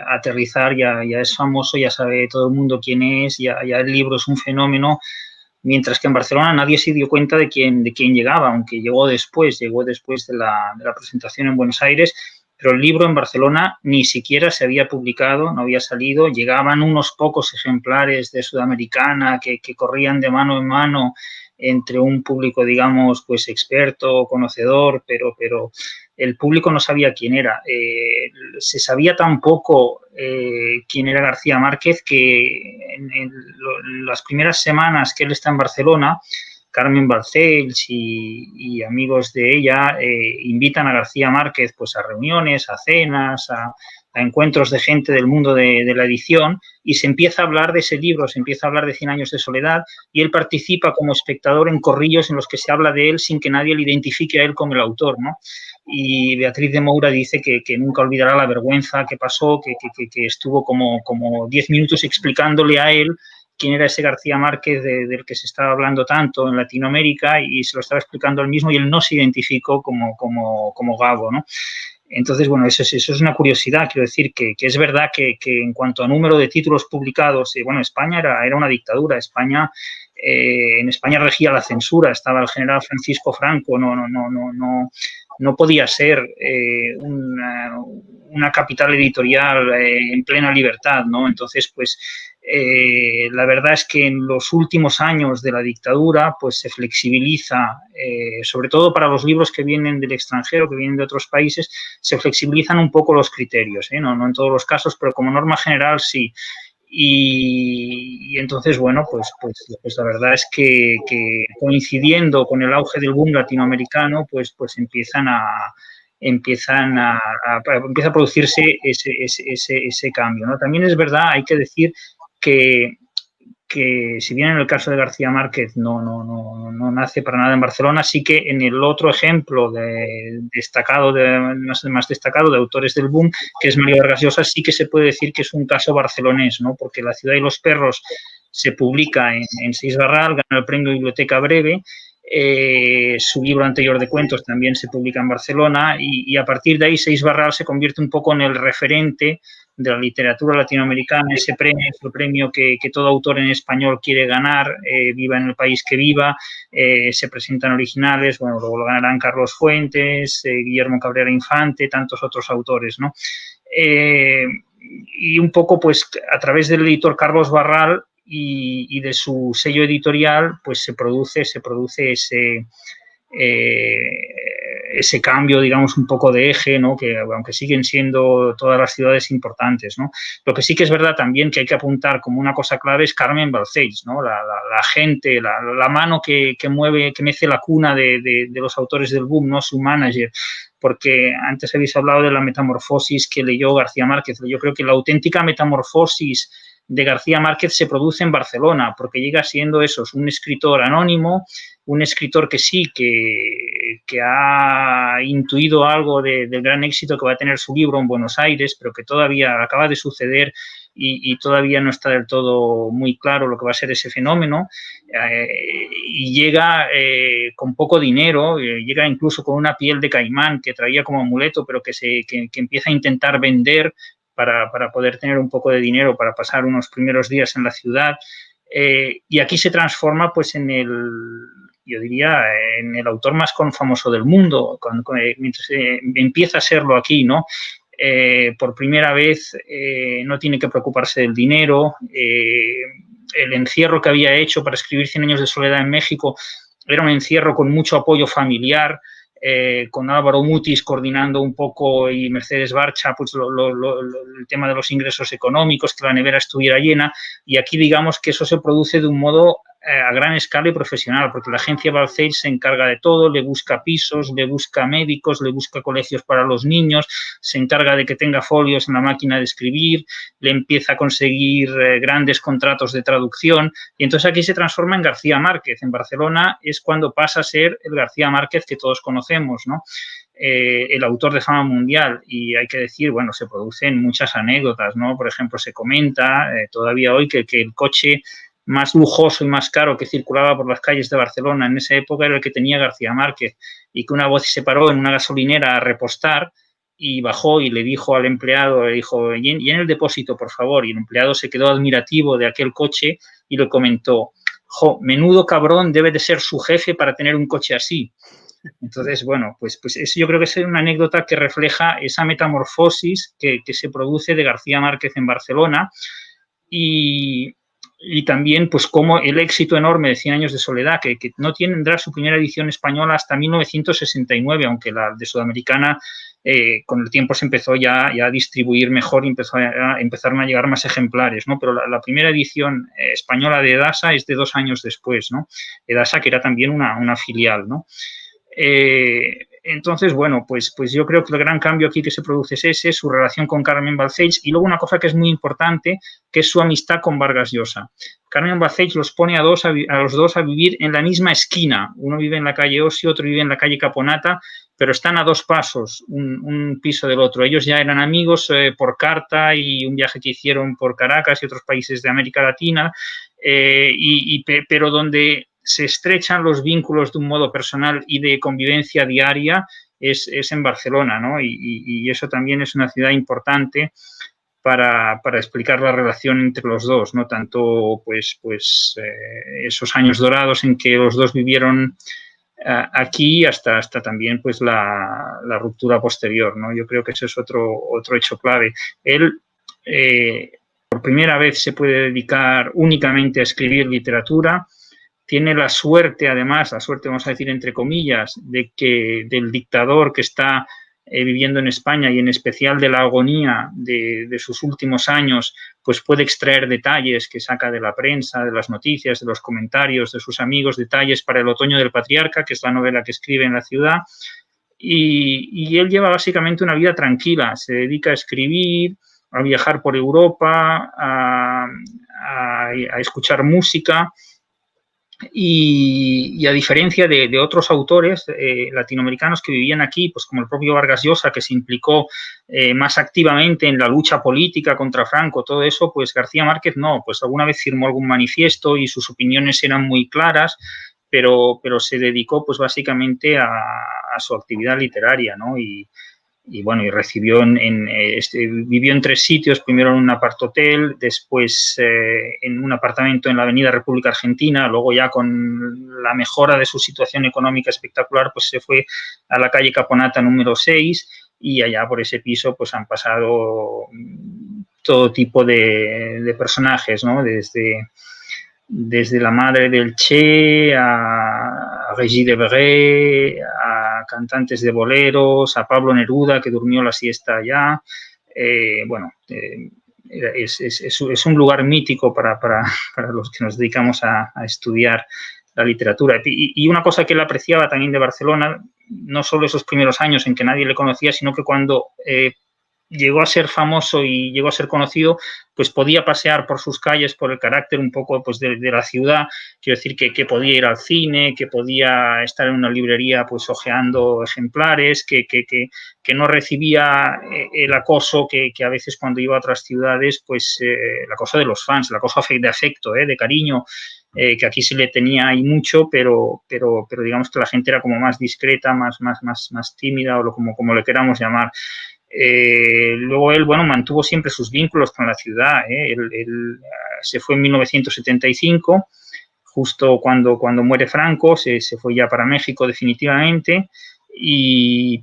aterrizar, ya es famoso, ya sabe todo el mundo quién es, ya el libro es un fenómeno, mientras que en Barcelona nadie se dio cuenta de quién llegaba, aunque llegó después de la presentación en Buenos Aires. Pero el libro en Barcelona ni siquiera se había publicado, no había salido, llegaban unos pocos ejemplares de Sudamericana que corrían de mano en mano entre un público, digamos, pues experto, conocedor, pero el público no sabía quién era. Se sabía tan poco quién era García Márquez que en las primeras semanas que él está en Barcelona, Carmen Balcells y amigos de ella invitan a García Márquez pues a reuniones, a cenas, a encuentros de gente del mundo de la edición, y se empieza a hablar de ese libro, se empieza a hablar de 100 años de soledad, y él participa como espectador en corrillos en los que se habla de él sin que nadie le identifique a él como el autor, ¿no? Y Beatriz de Moura dice que nunca olvidará la vergüenza que pasó, que estuvo como 10 minutos explicándole a él quién era ese García Márquez del que se estaba hablando tanto en Latinoamérica, y se lo estaba explicando él mismo y él no se identificó como Gabo, ¿no? Entonces, bueno, eso es una curiosidad. Quiero decir que es verdad que en cuanto a número de títulos publicados, bueno, España era una dictadura. En España regía la censura, estaba el general Francisco Franco, no podía ser una capital editorial en plena libertad, ¿no? Entonces, pues la verdad es que en los últimos años de la dictadura pues se flexibiliza, sobre todo para los libros que vienen del extranjero, que vienen de otros países, se flexibilizan un poco los criterios, no en todos los casos, pero como norma general sí. Y entonces, bueno, pues la verdad es que coincidiendo con el auge del boom latinoamericano, pues empieza a producirse ese cambio, ¿no? También es verdad, hay que decir que si bien en el caso de García Márquez no nace para nada en Barcelona, sí que en el otro ejemplo más destacado de autores del boom, que es Mario Vargas Llosa, sí que se puede decir que es un caso barcelonés, ¿no? Porque La ciudad y los perros se publica en Seix Barral, gana el premio Biblioteca Breve. Su libro anterior de cuentos también se publica en Barcelona, y a partir de ahí Seix Barral se convierte un poco en el referente de la literatura latinoamericana. Ese premio es el premio que todo autor en español quiere ganar, viva en el país que viva. Se presentan originales, bueno, luego lo ganarán Carlos Fuentes, Guillermo Cabrera Infante, tantos otros autores, ¿no? Y un poco, pues, a través del editor Carlos Barral y de su sello editorial, pues se produce ese cambio, digamos, un poco de eje, ¿no? Que aunque siguen siendo todas las ciudades importantes, ¿no? Lo que sí que es verdad también que hay que apuntar como una cosa clave es Carmen Balcells, ¿no? La gente, la mano que mueve, que mece la cuna de los autores del boom, ¿no? Su manager. Porque antes habéis hablado de la metamorfosis que leyó García Márquez. Yo creo que la auténtica metamorfosis de García Márquez se produce en Barcelona, porque llega siendo eso, es un escritor anónimo, un escritor que sí, que ha intuido algo del gran éxito que va a tener su libro en Buenos Aires, pero que todavía acaba de suceder y todavía no está del todo muy claro lo que va a ser ese fenómeno, y llega con poco dinero, llega incluso con una piel de caimán que traía como amuleto, pero que empieza a intentar vender para poder tener un poco de dinero para pasar unos primeros días en la ciudad, y aquí se transforma pues yo diría, en el autor más famoso del mundo, mientras empieza a serlo aquí, ¿no? Por primera vez no tiene que preocuparse del dinero, el encierro que había hecho para escribir 100 años de soledad en México era un encierro con mucho apoyo familiar, con Álvaro Mutis coordinando un poco y Mercedes Barcha pues el tema de los ingresos económicos, que la nevera estuviera llena, y aquí digamos que eso se produce de un modo a gran escala y profesional, porque la agencia Balcells se encarga de todo, le busca pisos, le busca médicos, le busca colegios para los niños, se encarga de que tenga folios en la máquina de escribir, le empieza a conseguir grandes contratos de traducción, y entonces aquí se transforma en García Márquez. En Barcelona es cuando pasa a ser el García Márquez que todos conocemos, ¿no? El autor de fama mundial, y hay que decir, bueno, se producen muchas anécdotas, ¿no? Por ejemplo, se comenta todavía hoy que el coche más lujoso y más caro que circulaba por las calles de Barcelona en esa época era el que tenía García Márquez, y que una vez se paró en una gasolinera a repostar y bajó y le dijo al empleado, le dijo, y en el depósito, por favor, y el empleado se quedó admirativo de aquel coche y le comentó, jo, menudo cabrón debe de ser su jefe para tener un coche así. Entonces, bueno, pues eso yo creo que es una anécdota que refleja esa metamorfosis que se produce de García Márquez en Barcelona, y y también, pues, como el éxito enorme de 100 años de soledad, que no tendrá su primera edición española hasta 1969, aunque la de Sudamericana con el tiempo se empezó ya a distribuir mejor y empezaron a llegar más ejemplares, ¿no? Pero la primera edición española de Edasa es de 2 años después, ¿no? Edasa, que era también una filial, ¿no? Entonces, bueno, pues yo creo que el gran cambio aquí que se produce es ese, su relación con Carmen Balcells, y luego una cosa que es muy importante, que es su amistad con Vargas Llosa. Carmen Balcells los pone a los dos a vivir en la misma esquina. Uno vive en la calle Osio, otro vive en la calle Caponata, pero están a 2 pasos, un piso del otro. Ellos ya eran amigos por carta y un viaje que hicieron por Caracas y otros países de América Latina, pero donde se estrechan los vínculos de un modo personal y de convivencia diaria es en Barcelona, ¿no? Y eso también es una ciudad importante para explicar la relación entre los dos, ¿no? Tanto, pues esos años dorados en que los dos vivieron aquí hasta también, pues, la ruptura posterior, ¿no? Yo creo que ese es otro hecho clave. Él, por primera vez, se puede dedicar únicamente a escribir literatura. Tiene la suerte, además, vamos a decir entre comillas, de que del dictador que está viviendo en España y en especial de la agonía de sus últimos años, pues puede extraer detalles que saca de la prensa, de las noticias, de los comentarios de sus amigos, detalles para El otoño del patriarca, que es la novela que escribe en la ciudad, y él lleva básicamente una vida tranquila, se dedica a escribir, a viajar por Europa, a escuchar música. Y a diferencia de otros autores latinoamericanos que vivían aquí, pues como el propio Vargas Llosa, que se implicó más activamente en la lucha política contra Franco, todo eso, pues García Márquez no, pues alguna vez firmó algún manifiesto y sus opiniones eran muy claras, pero se dedicó pues básicamente a su actividad literaria, ¿no? Y bueno, y recibió vivió en 3 sitios, primero en un apart-hotel, después en un apartamento en la Avenida República Argentina, luego ya con la mejora de su situación económica espectacular, pues se fue a la calle Caponata número 6 y allá por ese piso pues han pasado todo tipo de personajes, ¿no? Desde la madre del Che a Régis Debray, a cantantes de boleros, a Pablo Neruda, que durmió la siesta allá. Es un lugar mítico para los que nos dedicamos a estudiar la literatura. Y una cosa que él apreciaba también de Barcelona, no solo esos primeros años en que nadie le conocía, sino que cuando llegó a ser famoso y llegó a ser conocido, pues podía pasear por sus calles por el carácter un poco pues de la ciudad, quiero decir que podía ir al cine, que podía estar en una librería pues hojeando ejemplares, que no recibía el acoso que a veces cuando iba a otras ciudades, pues el acoso de los fans, el acoso de afecto, de cariño, que aquí se le tenía ahí mucho, pero digamos que la gente era como más discreta, más tímida o como le queramos llamar. Luego él, bueno, mantuvo siempre sus vínculos con la ciudad. Él se fue en 1975, justo cuando muere Franco, se fue ya para México definitivamente,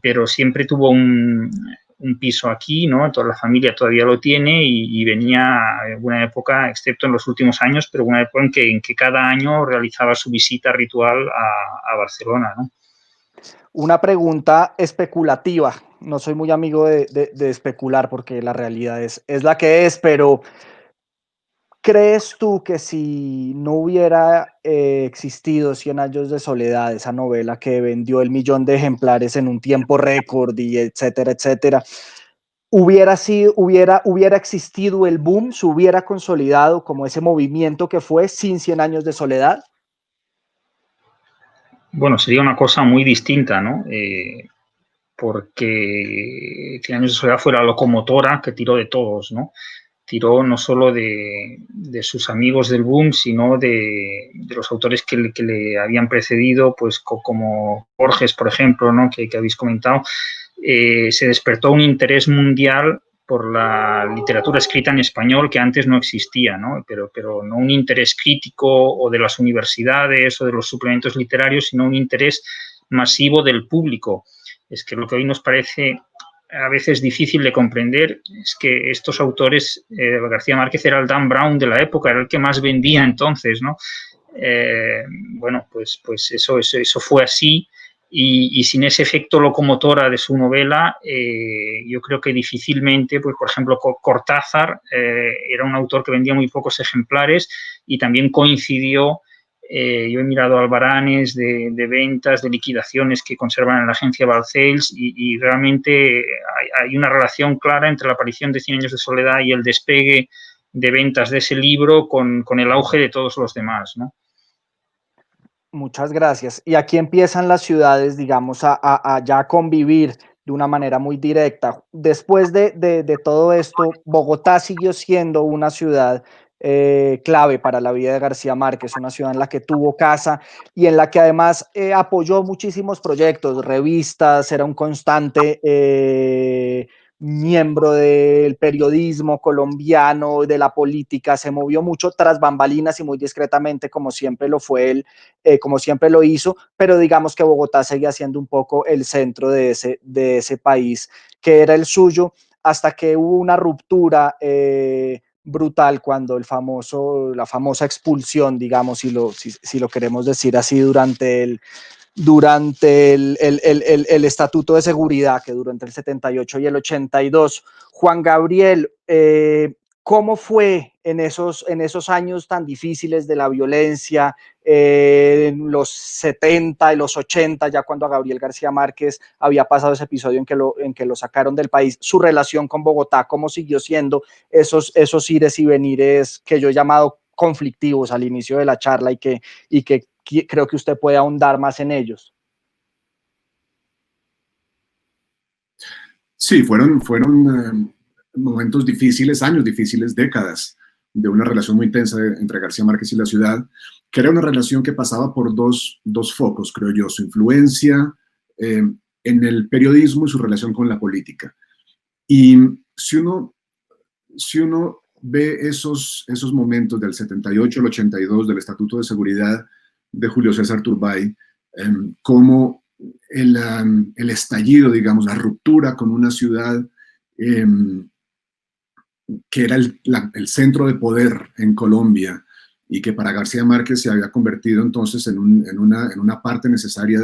pero siempre tuvo un piso aquí, ¿no? Toda la familia todavía lo tiene y venía en una época, excepto en los últimos años, pero una época en que cada año realizaba su visita ritual a Barcelona, ¿no? Una pregunta especulativa. No soy muy amigo de especular porque la realidad es la que es, pero ¿crees tú que si no hubiera existido 100 años de soledad, esa novela que vendió el 1.000.000 de ejemplares en un tiempo récord y etcétera, hubiera existido el boom, se hubiera consolidado como ese movimiento que fue sin 100 años de soledad? Bueno, sería una cosa muy distinta, ¿no? Porque 100 años de soledad fue la locomotora que tiró de todos, ¿no? Tiró no solo de sus amigos del boom, sino de los autores que le habían precedido, pues como Borges, por ejemplo, ¿no? que habéis comentado. Se despertó un interés mundial por la literatura escrita en español que antes no existía, ¿no? Pero no un interés crítico o de las universidades o de los suplementos literarios, sino un interés masivo del público. Es que lo que hoy nos parece a veces difícil de comprender es que estos autores, García Márquez era el Dan Brown de la época, era el que más vendía entonces, ¿no? Bueno, pues eso fue así y sin ese efecto locomotora de su novela, yo creo que difícilmente, pues por ejemplo, Cortázar era un autor que vendía muy pocos ejemplares y también coincidió. Yo he mirado albaranes de ventas, de liquidaciones que conservan en la agencia Balcells y realmente hay una relación clara entre la aparición de 100 años de soledad y el despegue de ventas de ese libro con el auge de todos los demás, ¿no? Muchas gracias. Y aquí empiezan las ciudades, digamos, a ya convivir de una manera muy directa. Después de todo esto, Bogotá siguió siendo una ciudad clave para la vida de García Márquez, una ciudad en la que tuvo casa y en la que además apoyó muchísimos proyectos, revistas, era un constante miembro del periodismo colombiano, de la política, se movió mucho tras bambalinas y muy discretamente, como siempre lo fue él, como siempre lo hizo, pero digamos que Bogotá seguía siendo un poco el centro de ese país que era el suyo, hasta que hubo una ruptura brutal cuando la famosa expulsión, digamos, si lo queremos decir así, durante el Estatuto de Seguridad que duró entre el 78 y el 82. Juan Gabriel, ¿cómo fue en esos años tan difíciles de la violencia, en los 70 y los 80, ya cuando a Gabriel García Márquez había pasado ese episodio en que lo sacaron del país, su relación con Bogotá, cómo siguió siendo esos ires y venires que yo he llamado conflictivos al inicio de la charla y que creo que usted puede ahondar más en ellos? Sí, fueron momentos difíciles, años difíciles, décadas de una relación muy tensa entre García Márquez y la ciudad, que era una relación que pasaba por dos focos, creo yo, su influencia en el periodismo y su relación con la política. Y si uno ve esos momentos del 78 al 82 del Estatuto de Seguridad de Julio César Turbay, como el estallido, digamos, la ruptura con una ciudad que era el centro de poder en Colombia y que para García Márquez se había convertido entonces en una parte necesaria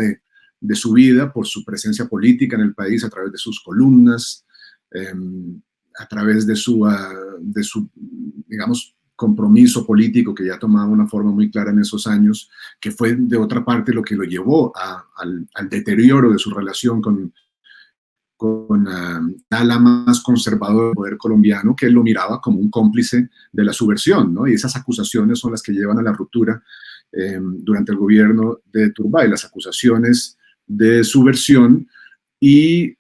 de su vida por su presencia política en el país a través de sus columnas, a través de su, digamos, compromiso político que ya tomaba una forma muy clara en esos años, que fue de otra parte lo que lo llevó al deterioro de su relación con la ala más conservadora del poder colombiano, que él lo miraba como un cómplice de la subversión, ¿no? Y esas acusaciones son las que llevan a la ruptura durante el gobierno de Turbay, las acusaciones de subversión y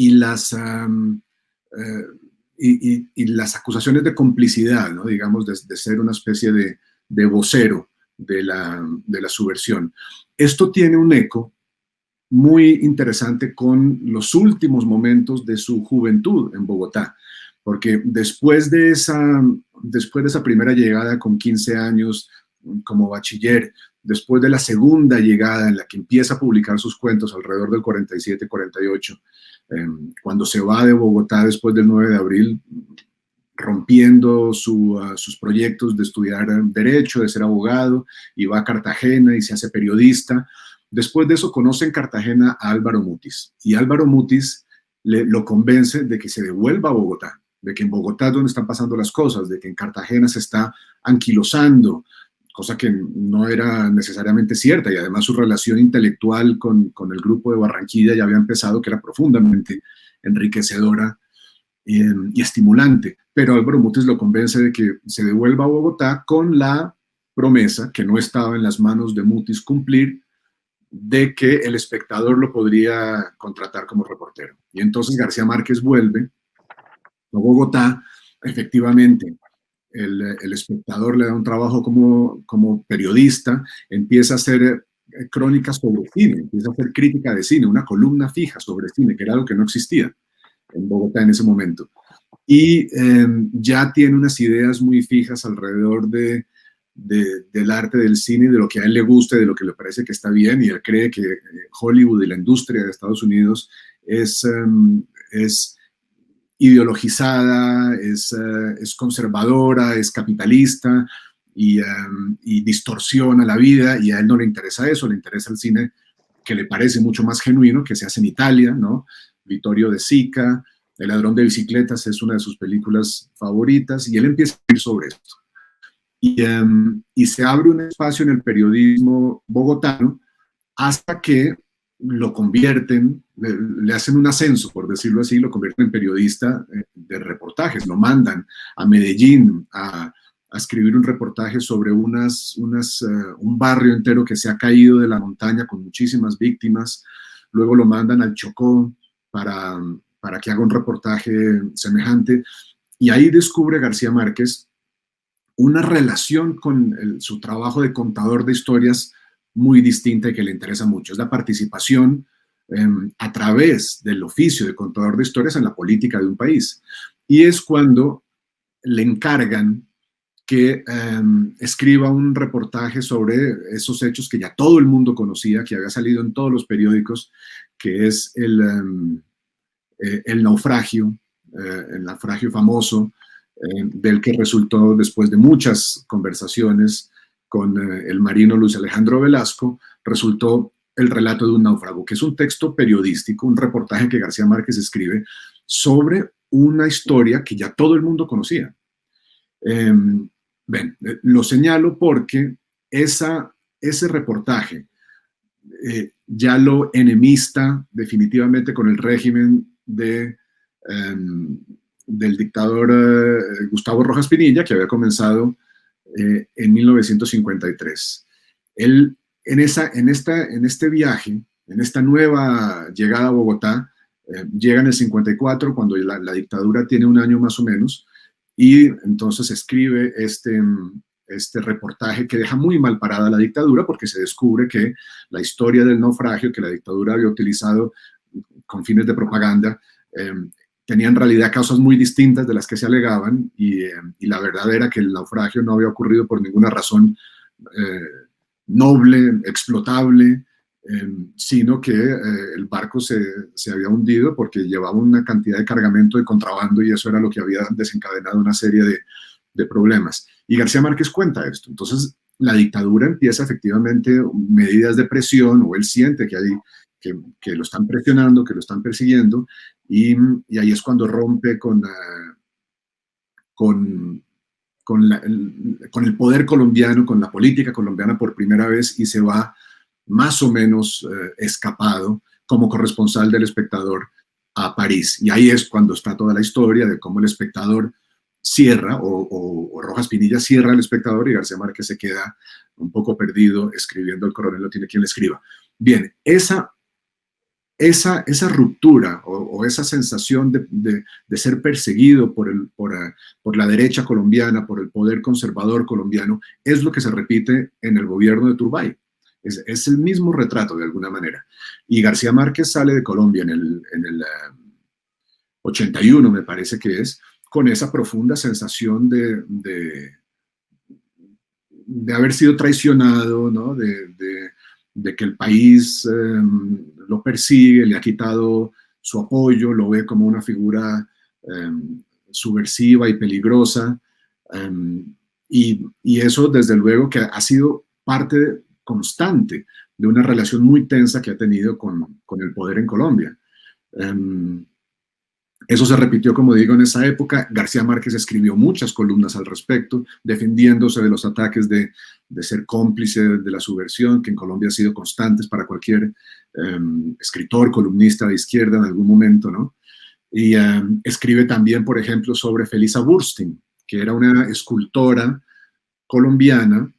las acusaciones de complicidad, ¿no? Digamos, de ser una especie de vocero de la subversión. Esto tiene un eco muy interesante con los últimos momentos de su juventud en Bogotá, porque después de esa primera llegada con 15 años como bachiller, después de la segunda llegada en la que empieza a publicar sus cuentos alrededor del 47-48, cuando se va de Bogotá después del 9 de abril, rompiendo sus proyectos de estudiar Derecho, de ser abogado, y va a Cartagena y se hace periodista. Después de eso conoce en Cartagena a Álvaro Mutis, y Álvaro Mutis lo convence de que se devuelva a Bogotá, de que en Bogotá es donde están pasando las cosas, de que en Cartagena se está anquilosando, cosa que no era necesariamente cierta, y además su relación intelectual con el grupo de Barranquilla ya había empezado, que era profundamente enriquecedora y estimulante. Pero Álvaro Mutis lo convence de que se devuelva a Bogotá con la promesa, que no estaba en las manos de Mutis cumplir, de que el espectador lo podría contratar como reportero. Y entonces García Márquez vuelve a Bogotá. Efectivamente, el espectador le da un trabajo como periodista, empieza a hacer crónicas sobre cine, empieza a hacer crítica de cine, una columna fija sobre cine, que era algo que no existía en Bogotá en ese momento. Y ya tiene unas ideas muy fijas alrededor del arte del cine y de lo que a él le gusta y de lo que le parece que está bien, y él cree que Hollywood y la industria de Estados Unidos es ideologizada, es conservadora, es capitalista y distorsiona la vida, y a él no le interesa eso, le interesa el cine que le parece mucho más genuino, que se hace en Italia, ¿no? Vittorio De Sica, El ladrón de bicicletas es una de sus películas favoritas, y él empieza a escribir sobre esto. Y se abre un espacio en el periodismo bogotano hasta que lo convierten, le hacen un ascenso, por decirlo así, lo convierten en periodista de reportajes, lo mandan a Medellín a escribir un reportaje sobre un barrio entero que se ha caído de la montaña con muchísimas víctimas. Luego lo mandan al Chocó para que haga un reportaje semejante, y ahí descubre García Márquez una relación con su trabajo de contador de historias muy distinta y que le interesa mucho. Es la participación a través del oficio de contador de historias en la política de un país. Y es cuando le encargan que escriba un reportaje sobre esos hechos que ya todo el mundo conocía, que había salido en todos los periódicos, que es el naufragio, el naufragio famoso, del que resultó, después de muchas conversaciones con el marino Luis Alejandro Velasco, resultó el relato de un náufrago, que es un texto periodístico, un reportaje que García Márquez escribe sobre una historia que ya todo el mundo conocía. Lo señalo porque ese reportaje ya lo enemista definitivamente con el régimen del dictador Gustavo Rojas Pinilla, que había comenzado en 1953. Él, en este viaje, en esta nueva llegada a Bogotá, llega en el 54, cuando la dictadura tiene un año más o menos, y entonces escribe este reportaje que deja muy mal parada la dictadura, porque se descubre que la historia del naufragio que la dictadura había utilizado con fines de propaganda tenía en realidad causas muy distintas de las que se alegaban, y la verdad era que el naufragio no había ocurrido por ninguna razón noble, explotable, sino que el barco se había hundido porque llevaba una cantidad de cargamento de contrabando, y eso era lo que había desencadenado una serie de problemas. Y García Márquez cuenta esto. Entonces la dictadura empieza efectivamente medidas de presión, o él siente que lo están presionando, que lo están persiguiendo, y ahí es cuando rompe con el poder colombiano, con la política colombiana por primera vez, y se va más o menos escapado como corresponsal del Espectador a París. Y ahí es cuando está toda la historia de cómo el Espectador cierra, o Rojas Pinilla cierra el Espectador, y García Márquez se queda un poco perdido escribiendo El coronel no tiene quien le escriba. Bien, esa ruptura o esa sensación de ser perseguido por la derecha colombiana, por el poder conservador colombiano, es lo que se repite en el gobierno de Turbay. Es el mismo retrato de alguna manera. Y García Márquez sale de Colombia en el 81, me parece que es, con esa profunda sensación de haber sido traicionado, ¿no? De que el país lo persigue, le ha quitado su apoyo, lo ve como una figura subversiva y peligrosa, y eso desde luego que ha sido parte constante de una relación muy tensa que ha tenido con el poder en Colombia. Eso se repitió, como digo, en esa época. García Márquez escribió muchas columnas al respecto, defendiéndose de los ataques de ser cómplice de la subversión, que en Colombia han sido constantes para cualquier escritor, columnista de izquierda en algún momento, ¿no? Y escribe también, por ejemplo, sobre Felisa Burstyn, que era una escultora colombiana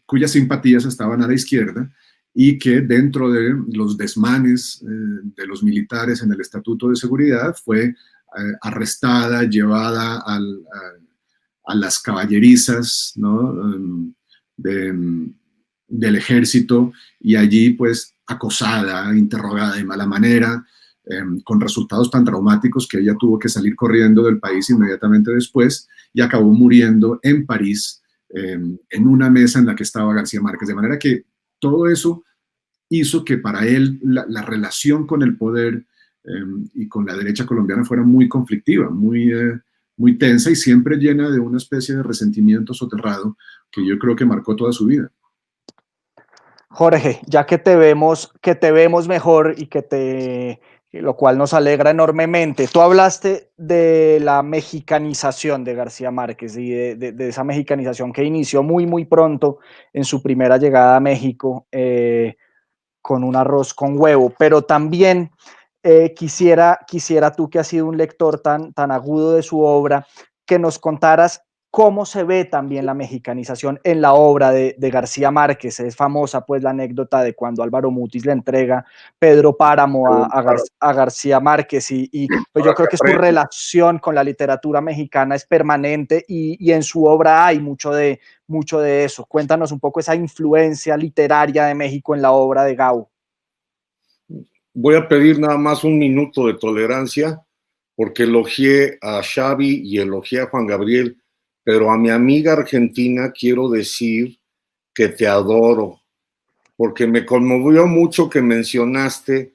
cuyas simpatías estaban a la izquierda, y que dentro de los desmanes de los militares en el Estatuto de Seguridad fue arrestada, llevada a las caballerizas, ¿no? del ejército, y allí pues acosada, interrogada de mala manera, con resultados tan traumáticos que ella tuvo que salir corriendo del país inmediatamente después, y acabó muriendo en París, en una mesa en la que estaba García Márquez. De manera que todo eso hizo que para él la relación con el poder y con la derecha colombiana fuera muy conflictiva, muy tensa y siempre llena de una especie de resentimiento soterrado que yo creo que marcó toda su vida. Jorge, ya que te vemos mejor lo cual nos alegra enormemente. Tú hablaste de la mexicanización de García Márquez y de esa mexicanización que inició muy pronto en su primera llegada a México, con un arroz con huevo, pero también quisiera tú, que has sido un lector tan agudo de su obra, que nos contaras cómo se ve también la mexicanización en la obra de García Márquez. Es famosa pues la anécdota de cuando Álvaro Mutis le entrega Pedro Páramo a García Márquez y pues yo creo que su relación con la literatura mexicana es permanente y en su obra hay mucho de eso. Cuéntanos un poco esa influencia literaria de México en la obra de Gabo. Voy a pedir nada más un minuto de tolerancia porque elogié a Xavi y elogié a Juan Gabriel, pero a mi amiga argentina quiero decir que te adoro, porque me conmovió mucho que mencionaste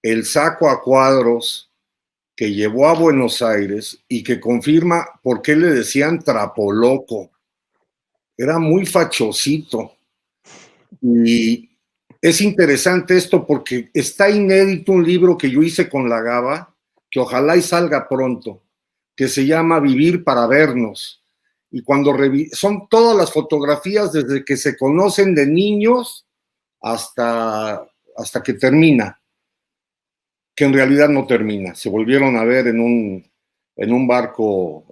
el saco a cuadros que llevó a Buenos Aires y que confirma por qué le decían trapoloco. Era muy fachosito. Y es interesante esto porque está inédito un libro que yo hice con la Gaba, que ojalá y salga pronto, que se llama Vivir para vernos. Y cuando son todas las fotografías desde que se conocen de niños hasta que termina, que en realidad no termina. Se volvieron a ver en un barco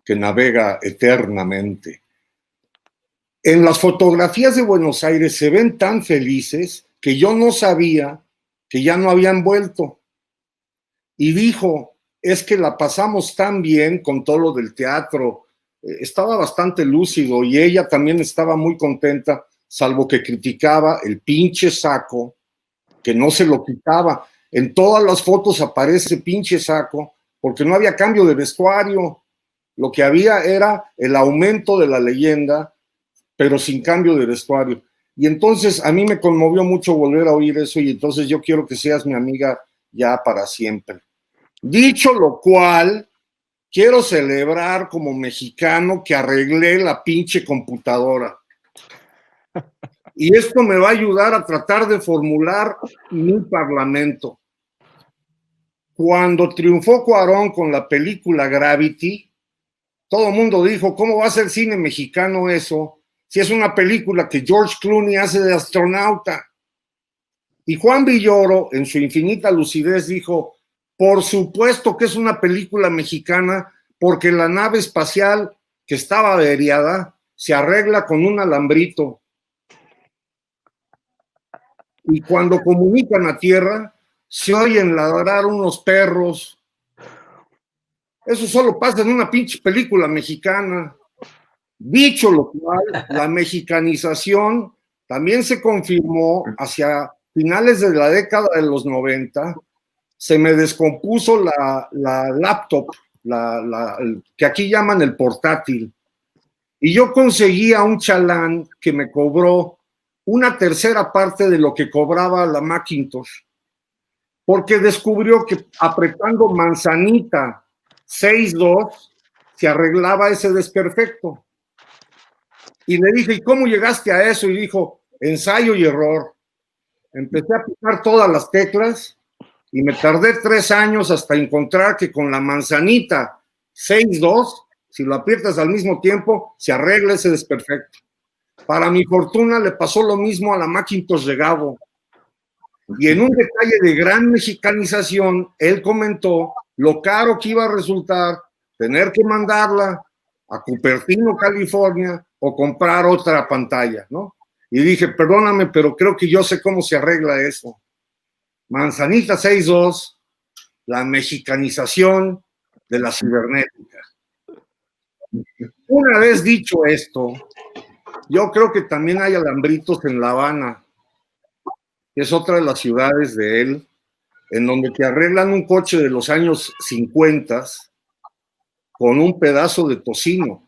que navega eternamente. En las fotografías de Buenos Aires se ven tan felices que yo no sabía que ya no habían vuelto. Y dijo, es que la pasamos tan bien con todo lo del teatro. Estaba bastante lúcido y ella también estaba muy contenta, salvo que criticaba el pinche saco, que no se lo quitaba. En todas las fotos aparece pinche saco, porque no había cambio de vestuario. Lo que había era el aumento de la leyenda, pero sin cambio de vestuario. Y entonces a mí me conmovió mucho volver a oír eso y entonces yo quiero que seas mi amiga ya para siempre. Dicho lo cual, quiero celebrar como mexicano que arreglé la pinche computadora. Y esto me va a ayudar a tratar de formular mi parlamento. Cuando triunfó Cuarón con la película Gravity, todo el mundo dijo, ¿cómo va a ser cine mexicano eso? Si es una película que George Clooney hace de astronauta. Y Juan Villoro, en su infinita lucidez, dijo, por supuesto que es una película mexicana, porque la nave espacial que estaba averiada se arregla con un alambrito. Y cuando comunican a tierra, se oyen ladrar unos perros. Eso solo pasa en una pinche película mexicana. Dicho lo cual, la mexicanización también se confirmó hacia finales de la década de los 90. Se me descompuso la laptop, que aquí llaman el portátil. Y yo conseguí a un chalán que me cobró una tercera parte de lo que cobraba la Macintosh, porque descubrió que apretando manzanita 6.2 se arreglaba ese desperfecto. Y le dije, ¿y cómo llegaste a eso? Y dijo, ensayo y error. Empecé a picar todas las teclas y me tardé 3 años hasta encontrar que con la manzanita 6.2, si lo aprietas al mismo tiempo, se arregla ese desperfecto. Para mi fortuna le pasó lo mismo a la Macintosh de Gabo. Y en un detalle de gran mexicanización, él comentó lo caro que iba a resultar tener que mandarla a Cupertino, California, o comprar otra pantalla, ¿no? Y dije, perdóname, pero creo que yo sé cómo se arregla eso. Manzanita 6.2, la mexicanización de la cibernética. Una vez dicho esto, yo creo que también hay alambritos en La Habana, que es otra de las ciudades de él, en donde te arreglan un coche de los años 50 con un pedazo de tocino.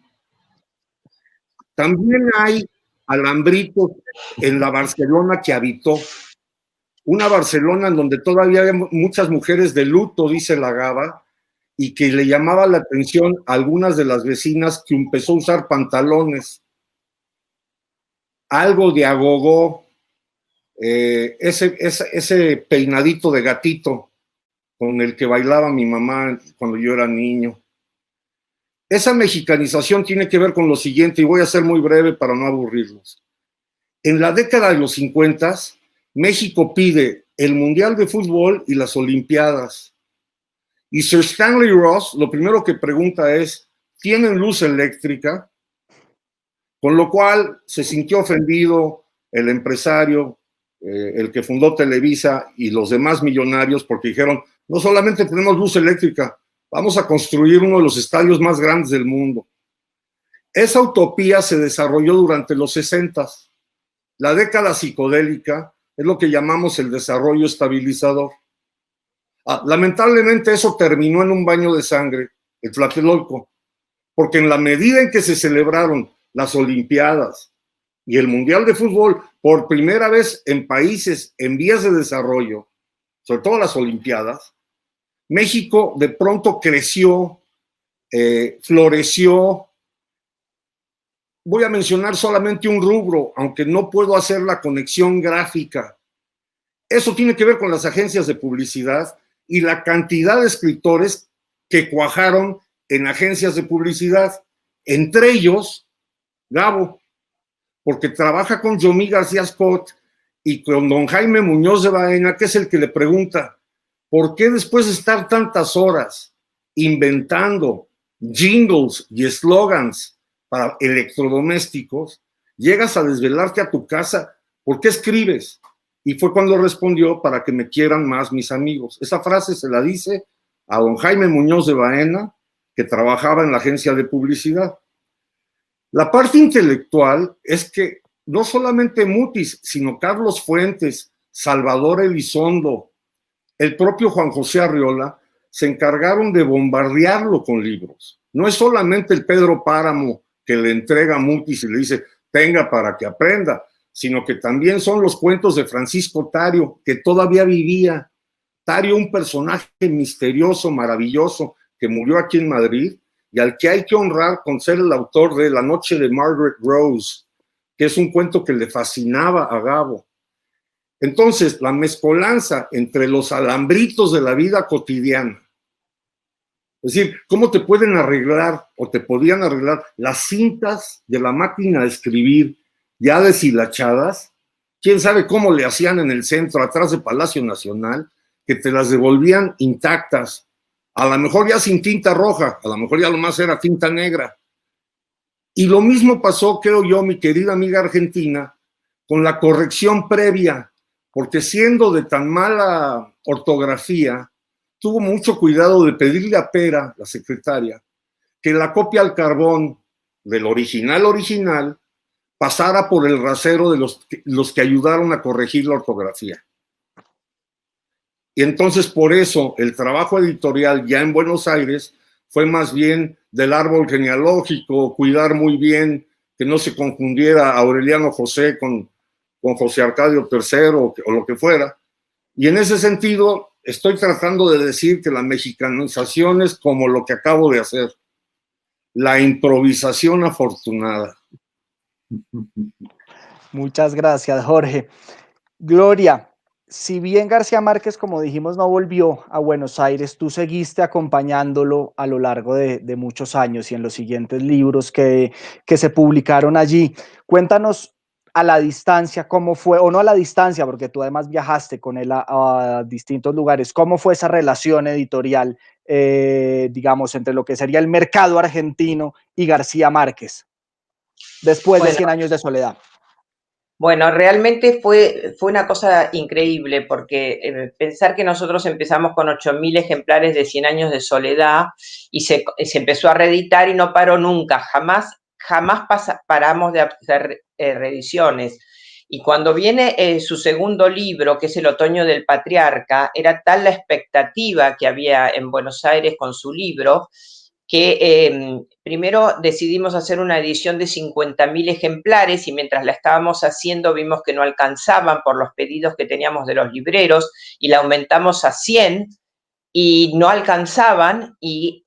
También hay alambritos en la Barcelona que habitó. una Barcelona en donde todavía había muchas mujeres de luto, dice la Gaba, y que le llamaba la atención a algunas de las vecinas que empezó a usar pantalones, algo de agogó, ese peinadito de gatito con el que bailaba mi mamá cuando yo era niño. Esa mexicanización tiene que ver con lo siguiente, y voy a ser muy breve para no aburrirlos. En la década de los 50, México pide el Mundial de Fútbol y las Olimpiadas. Y Sir Stanley Ross lo primero que pregunta es, ¿tienen luz eléctrica? Con lo cual se sintió ofendido el empresario, el que fundó Televisa y los demás millonarios, porque dijeron, no solamente tenemos luz eléctrica, vamos a construir uno de los estadios más grandes del mundo. Esa utopía se desarrolló durante los 60. La década psicodélica es lo que llamamos el desarrollo estabilizador. Lamentablemente eso terminó en un baño de sangre, el Tlatelolco, porque en la medida en que se celebraron las Olimpiadas y el Mundial de Fútbol por primera vez en países en vías de desarrollo, sobre todo las Olimpiadas, México de pronto creció, floreció. Voy a mencionar solamente un rubro, aunque no puedo hacer la conexión gráfica. Eso tiene que ver con las agencias de publicidad y la cantidad de escritores que cuajaron en agencias de publicidad, entre ellos Gabo, porque trabaja con Yomí García Scott y con don Jaime Muñoz de Baena, que es el que le pregunta, ¿por qué después de estar tantas horas inventando jingles y eslogans para electrodomésticos, llegas a desvelarte a tu casa? ¿Por qué escribes? Y fue cuando respondió, para que me quieran más mis amigos. Esa frase se la dice a don Jaime Muñoz de Baena, que trabajaba en la agencia de publicidad. La parte intelectual es que no solamente Mutis, sino Carlos Fuentes, Salvador Elizondo, el propio Juan José Arriola, se encargaron de bombardearlo con libros. No es solamente el Pedro Páramo que le entrega a Mutis y le dice, tenga para que aprenda, sino que también son los cuentos de Francisco Tario, que todavía vivía. Tario, un personaje misterioso, maravilloso, que murió aquí en Madrid, y al que hay que honrar con ser el autor de La noche de Margaret Rose, que es un cuento que le fascinaba a Gabo. Entonces, la mezcolanza entre los alambritos de la vida cotidiana, es decir, cómo te pueden arreglar o te podían arreglar las cintas de la máquina de escribir ya deshilachadas, quién sabe cómo le hacían en el centro, atrás de Palacio Nacional, que te las devolvían intactas, a lo mejor ya sin tinta roja, a lo mejor ya lo más era tinta negra. Y lo mismo pasó, creo yo, mi querida amiga argentina, con la corrección previa, porque siendo de tan mala ortografía, tuvo mucho cuidado de pedirle a Pera, la secretaria, que la copia al carbón del original pasara por el rasero de los que ayudaron a corregir la ortografía. Y entonces por eso el trabajo editorial ya en Buenos Aires fue más bien del árbol genealógico, cuidar muy bien que no se confundiera Aureliano José con José Arcadio III o lo que fuera. Y en ese sentido estoy tratando de decir que la mexicanización es como lo que acabo de hacer, la improvisación afortunada. Muchas gracias, Jorge. Gloria, si bien García Márquez, como dijimos, no volvió a Buenos Aires, tú seguiste acompañándolo a lo largo de muchos años y en los siguientes libros que se publicaron allí. Cuéntanos a la distancia cómo fue, o no a la distancia, porque tú además viajaste con él a distintos lugares, cómo fue esa relación editorial, digamos, entre lo que sería el mercado argentino y García Márquez, después de 100 años de soledad. Bueno, realmente fue una cosa increíble, porque pensar que nosotros empezamos con 8.000 ejemplares de 100 años de soledad y se empezó a reeditar y no paró nunca, jamás paramos de hacer reediciones. Y cuando viene su segundo libro, que es El otoño del patriarca, era tal la expectativa que había en Buenos Aires con su libro, que primero decidimos hacer una edición de 50.000 ejemplares y mientras la estábamos haciendo vimos que no alcanzaban por los pedidos que teníamos de los libreros y la aumentamos a 100 y no alcanzaban y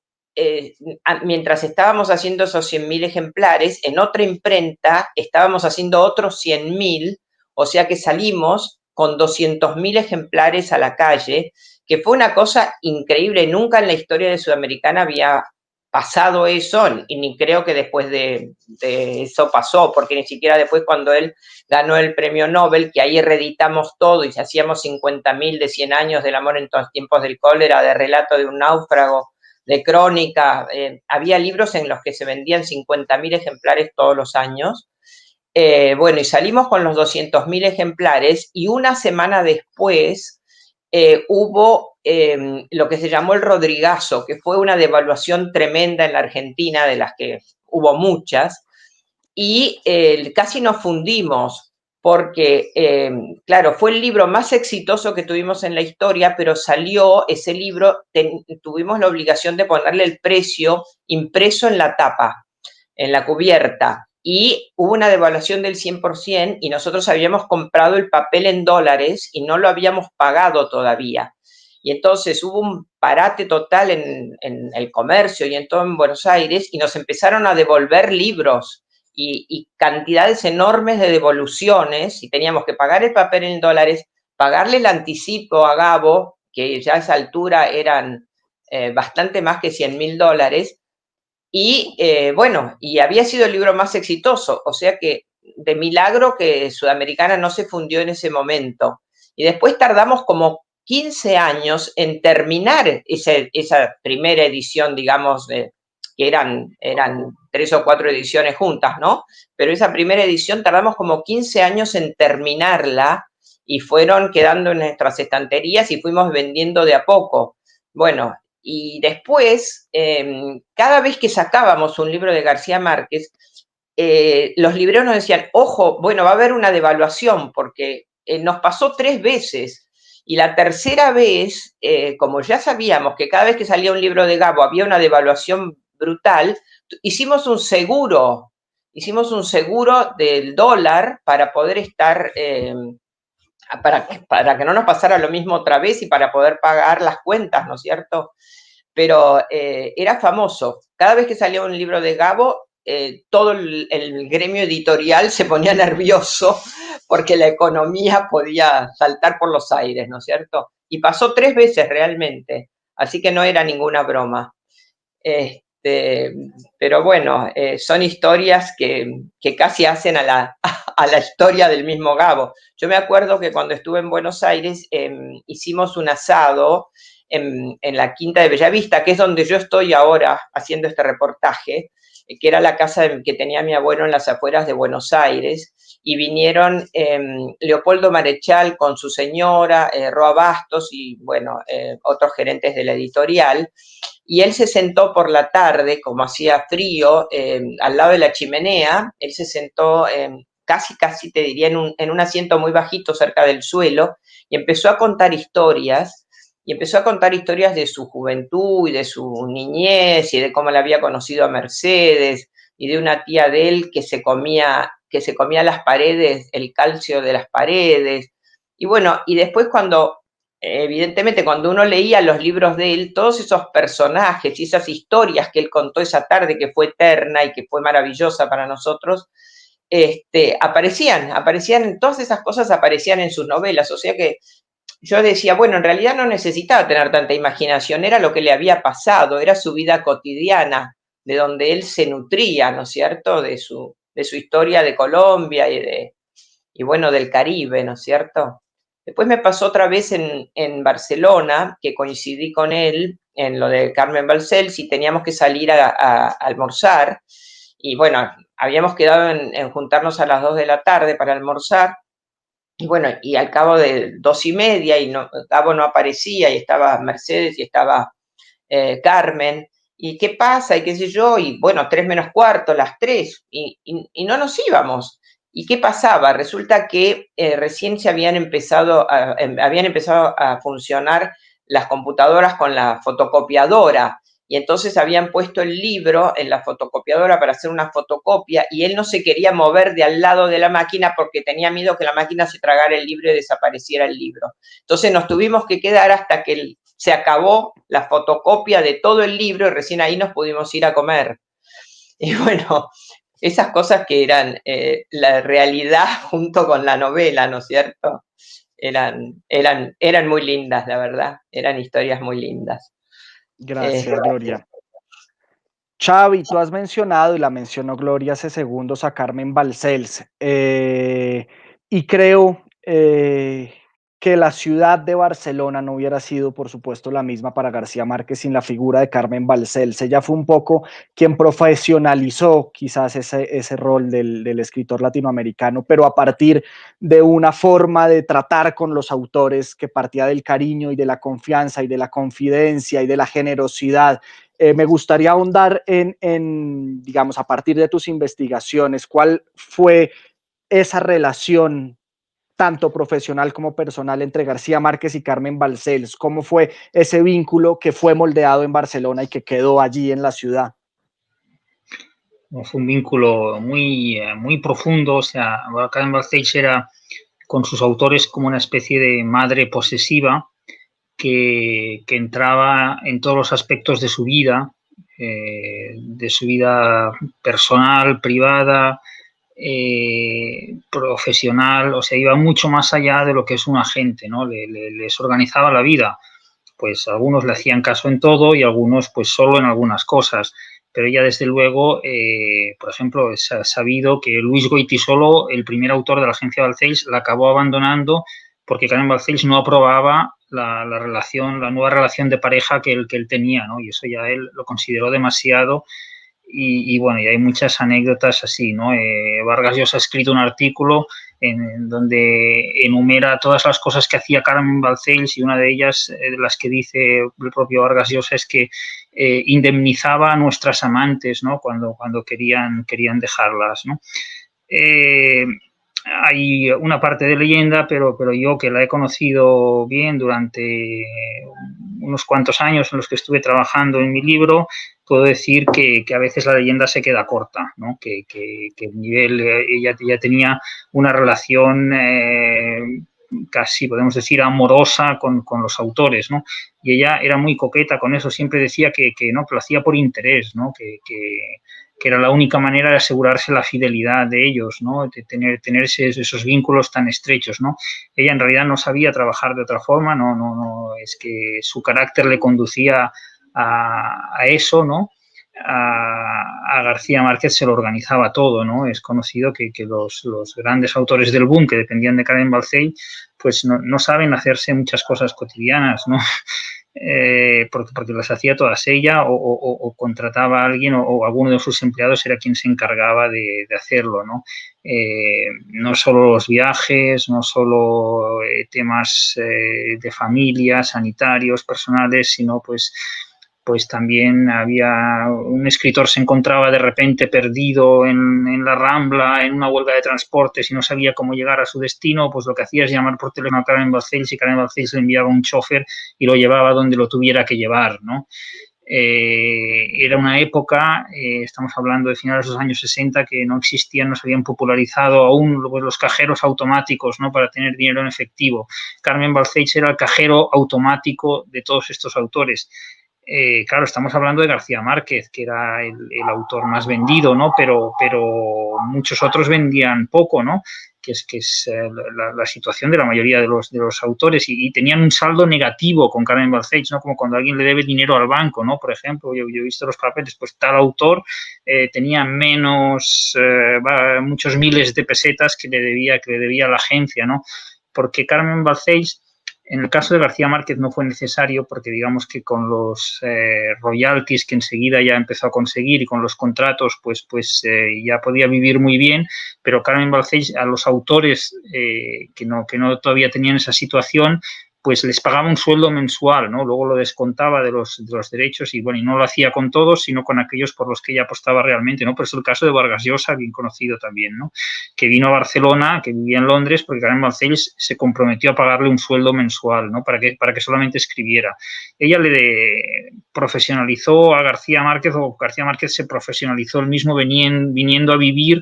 mientras estábamos haciendo esos 100.000 ejemplares, en otra imprenta estábamos haciendo otros 100.000, o sea que salimos con 200.000 ejemplares a la calle, que fue una cosa increíble. Nunca en la historia de Sudamericana había pasado eso, y ni creo que después de eso pasó, porque ni siquiera después cuando él ganó el premio Nobel, que ahí reeditamos todo y hacíamos 50.000 de 100 años del amor en los tiempos del cólera, de relato de un náufrago, de crónica, había libros en los que se vendían 50.000 ejemplares todos los años. Bueno, y salimos con los 200.000 ejemplares y una semana después hubo lo que se llamó el Rodrigazo, que fue una devaluación tremenda en la Argentina, de las que hubo muchas, y casi nos fundimos porque, claro, fue el libro más exitoso que tuvimos en la historia, pero salió ese libro, tuvimos la obligación de ponerle el precio impreso en la tapa, en la cubierta, y hubo una devaluación del 100% y nosotros habíamos comprado el papel en dólares y no lo habíamos pagado todavía. Y entonces hubo un parate total en el comercio y en todo en Buenos Aires y nos empezaron a devolver libros y cantidades enormes de devoluciones y teníamos que pagar el papel en dólares, pagarle el anticipo a Gabo, que ya a esa altura eran bastante más que $100.000, y bueno, y había sido el libro más exitoso, o sea que de milagro que Sudamericana no se fundió en ese momento. Y después tardamos como 15 años en terminar esa primera edición, digamos, que eran 3 o 4 ediciones juntas, ¿no? Pero esa primera edición tardamos como 15 años en terminarla y fueron quedando en nuestras estanterías y fuimos vendiendo de a poco. Bueno, y después, cada vez que sacábamos un libro de García Márquez, los libreros nos decían, ojo, bueno, va a haber una devaluación, porque nos pasó 3 veces. Y la tercera vez, como ya sabíamos que cada vez que salía un libro de Gabo había una devaluación brutal, hicimos un seguro del dólar para poder estar, para que no nos pasara lo mismo otra vez y para poder pagar las cuentas, ¿no es cierto? Pero era famoso. Cada vez que salía un libro de Gabo, todo el gremio editorial se ponía nervioso porque la economía podía saltar por los aires, ¿no es cierto? Y pasó 3 veces realmente, así que no era ninguna broma. Pero bueno, son historias que casi hacen a la historia del mismo Gabo. Yo me acuerdo que cuando estuve en Buenos Aires hicimos un asado en la Quinta de Bellavista, que es donde yo estoy ahora haciendo este reportaje, que era la casa que tenía mi abuelo en las afueras de Buenos Aires, y vinieron Leopoldo Marechal con su señora, Roa Bastos y, bueno, otros gerentes de la editorial, y él se sentó por la tarde, como hacía frío, al lado de la chimenea. Él se sentó casi te diría en un asiento muy bajito cerca del suelo y empezó a contar historias, de su juventud y de su niñez y de cómo le había conocido a Mercedes y de una tía de él que se comía las paredes, el calcio de las paredes. Y bueno, y después evidentemente cuando uno leía los libros de él, todos esos personajes y esas historias que él contó esa tarde, que fue eterna y que fue maravillosa para nosotros, aparecían, todas esas cosas aparecían en sus novelas, o sea que yo decía, bueno, en realidad no necesitaba tener tanta imaginación, era lo que le había pasado, era su vida cotidiana, de donde él se nutría, ¿no es cierto?, de su historia de Colombia y bueno, del Caribe, ¿no es cierto? Después me pasó otra vez en Barcelona, que coincidí con él en lo de Carmen Balcells y teníamos que salir a almorzar. Y bueno, habíamos quedado en juntarnos a las 2 de la tarde para almorzar. Y bueno, y al cabo de 2:30 y Gabo no aparecía y estaba Mercedes y estaba Carmen. ¿Y qué pasa? Y qué sé yo, y bueno, 3 menos cuarto, las 3, y no nos íbamos. ¿Y qué pasaba? Resulta que recién habían empezado a funcionar las computadoras con la fotocopiadora y entonces habían puesto el libro en la fotocopiadora para hacer una fotocopia y él no se quería mover de al lado de la máquina porque tenía miedo que la máquina se tragara el libro y desapareciera el libro. Entonces nos tuvimos que quedar hasta que se acabó la fotocopia de todo el libro y recién ahí nos pudimos ir a comer. Y bueno, esas cosas que eran la realidad junto con la novela, ¿no es cierto? Eran muy lindas, la verdad, eran historias muy lindas. Gracias, Gloria. Xavi, tú has mencionado, y la mencionó Gloria hace segundos, a Carmen Balcells, y creo que la ciudad de Barcelona no hubiera sido, por supuesto, la misma para García Márquez sin la figura de Carmen Balcells. Ella fue un poco quien profesionalizó quizás ese rol del escritor latinoamericano, pero a partir de una forma de tratar con los autores que partía del cariño y de la confianza y de la confidencia y de la generosidad. Me gustaría ahondar digamos, a partir de tus investigaciones, ¿cuál fue esa relación tanto profesional como personal entre García Márquez y Carmen Balcells? ¿Cómo fue ese vínculo que fue moldeado en Barcelona y que quedó allí en la ciudad? Fue un vínculo muy profundo. O sea, Carmen Balcells era con sus autores como una especie de madre posesiva que entraba en todos los aspectos de su vida personal, privada, profesional. O sea, iba mucho más allá de lo que es un agente, ¿no? Les organizaba la vida. Pues algunos le hacían caso en todo y algunos pues solo en algunas cosas. Pero ella, desde luego, por ejemplo, es sabido que Luis Goytisolo, el primer autor de la agencia Balcells, la acabó abandonando porque Carmen Balcells no aprobaba la nueva relación de pareja que él tenía, ¿no? Y eso ya él lo consideró demasiado. Y bueno, y hay muchas anécdotas así, ¿no? Vargas Llosa ha escrito un artículo en donde enumera todas las cosas que hacía Carmen Balcells, y una de ellas, las que dice el propio Vargas Llosa, es que indemnizaba a nuestras amantes, ¿no? Cuando querían dejarlas, ¿no? Hay una parte de leyenda, pero yo, que la he conocido bien durante unos cuantos años en los que estuve trabajando en mi libro, puedo decir que a veces la leyenda se queda corta, ¿no? Que el nivel, ella tenía una relación casi, podemos decir, amorosa con los autores, ¿no? Y ella era muy coqueta con eso, siempre decía que no, que lo hacía por interés, ¿no? Que era la única manera de asegurarse la fidelidad de ellos, ¿no? De tener esos vínculos tan estrechos, ¿no? Ella en realidad no sabía trabajar de otra forma, no, es que su carácter le conducía a eso, ¿no? A García Márquez se lo organizaba todo, ¿no? Es conocido que los grandes autores del boom, que dependían de Carmen Balcells, pues no saben hacerse muchas cosas cotidianas, ¿no? Porque las hacía todas ella, o contrataba a alguien, o alguno de sus empleados era quien se encargaba de hacerlo, ¿no? No solo los viajes, no solo temas de familia, sanitarios, personales, sino pues también había un escritor se encontraba de repente perdido en la Rambla, en una huelga de transportes, y no sabía cómo llegar a su destino, pues lo que hacía es llamar por teléfono a Carmen Balcells, y Carmen Balcells le enviaba un chofer y lo llevaba donde lo tuviera que llevar, ¿no? Era una época, estamos hablando de finales de los años 60, que no existían, no se habían popularizado aún los cajeros automáticos, ¿no? Para tener dinero en efectivo. Carmen Balcells era el cajero automático de todos estos autores. Claro, estamos hablando de García Márquez, que era el autor más vendido, ¿no? Pero muchos otros vendían poco, ¿no? Que es la situación de la mayoría de los autores, y tenían un saldo negativo con Carmen Balcells, ¿no? Como cuando alguien le debe dinero al banco, ¿no? Por ejemplo, yo he visto los papeles, pues tal autor tenía menos, muchos miles de pesetas que le debía a la agencia, ¿no? Porque Carmen Balcells, en el caso de García Márquez, no fue necesario, porque digamos que con los royalties que enseguida ya empezó a conseguir, y con los contratos, pues ya podía vivir muy bien. Pero Carmen Balcells, a los autores que no todavía tenían esa situación, pues les pagaba un sueldo mensual, ¿no? Luego lo descontaba de los derechos y, bueno, y no lo hacía con todos, sino con aquellos por los que ella apostaba realmente, ¿no? Por eso el caso de Vargas Llosa, bien conocido también, ¿no? Que vino a Barcelona, que vivía en Londres, porque Carmen Balcells se comprometió a pagarle un sueldo mensual, ¿no? Para que solamente escribiera. Ella le profesionalizó a García Márquez, o García Márquez se profesionalizó él mismo viniendo a vivir